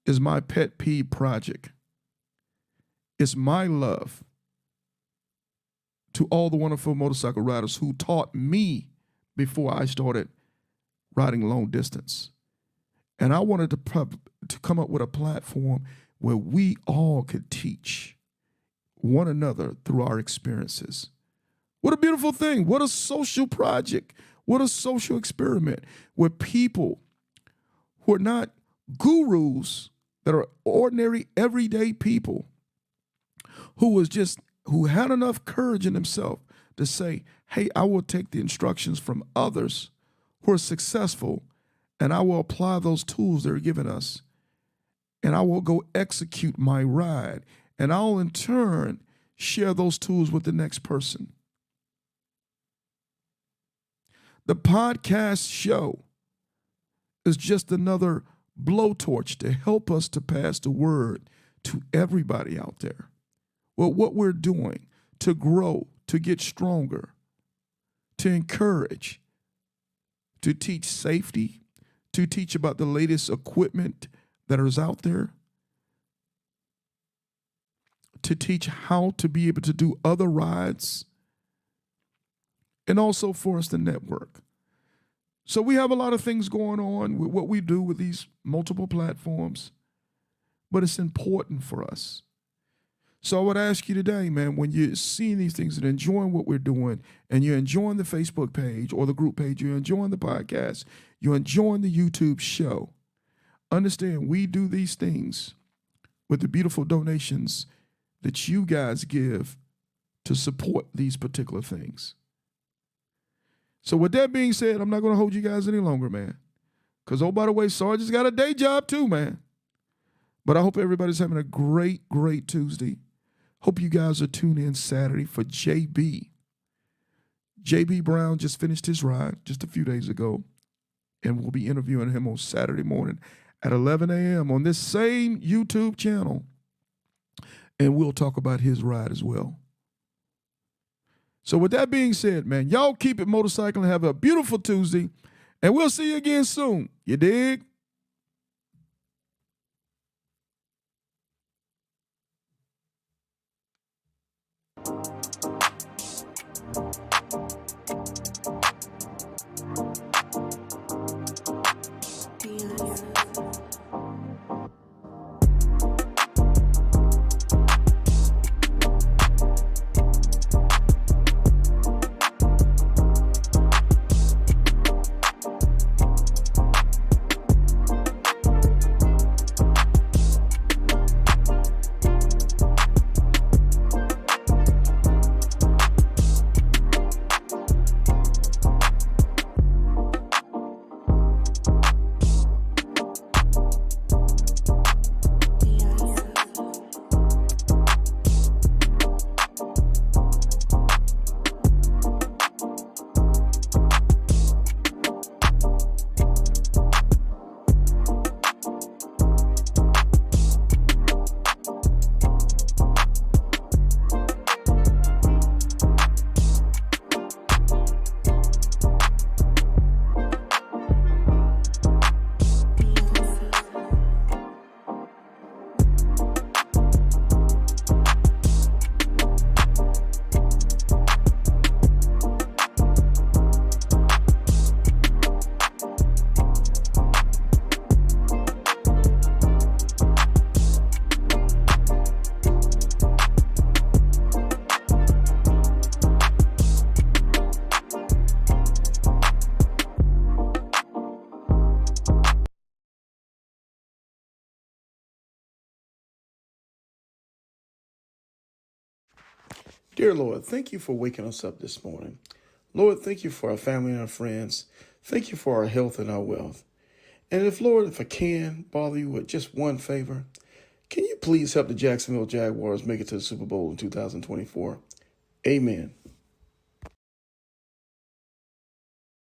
is my pet peeve project. It's my love to all the wonderful motorcycle riders who taught me before I started riding long distance. And I wanted to come up with a platform where we all could teach one another through our experiences. What a beautiful thing. What a social project. What a social experiment where people who are not gurus, that are ordinary, everyday people who had enough courage in themselves to say, hey, I will take the instructions from others who are successful and I will apply those tools they're giving us. And I will go execute my ride. And I'll in turn share those tools with the next person. The podcast show is just another blowtorch to help us to pass the word to everybody out there. Well, what we're doing to grow, to get stronger, to encourage, to teach safety, to teach about the latest equipment that is out there, to teach how to be able to do other rides, and also for us to network. So we have a lot of things going on with what we do with these multiple platforms, but it's important for us. So I would ask you today, man, when you're seeing these things and enjoying what we're doing, and you're enjoying the Facebook page or the group page, you're enjoying the podcast, you're enjoying the YouTube show, understand we do these things with the beautiful donations that you guys give to support these particular things. So with that being said, I'm not going to hold you guys any longer, man. Because, oh, by the way, Sarge has got a day job too, man. But I hope everybody's having a great, great Tuesday. Hope you guys are tuned in Saturday for JB. JB Brown just finished his ride just a few days ago. And we'll be interviewing him on Saturday morning at 11 a.m. on this same YouTube channel. And we'll talk about his ride as well. So with that being said, man, y'all keep it motorcycling. Have a beautiful Tuesday. And we'll see you again soon. You dig? Dear Lord, thank you for waking us up this morning. Lord, thank you for our family and our friends. Thank you for our health and our wealth. And if I can bother you with just one favor, can you please help the Jacksonville Jaguars make it to the Super Bowl in 2024? Amen.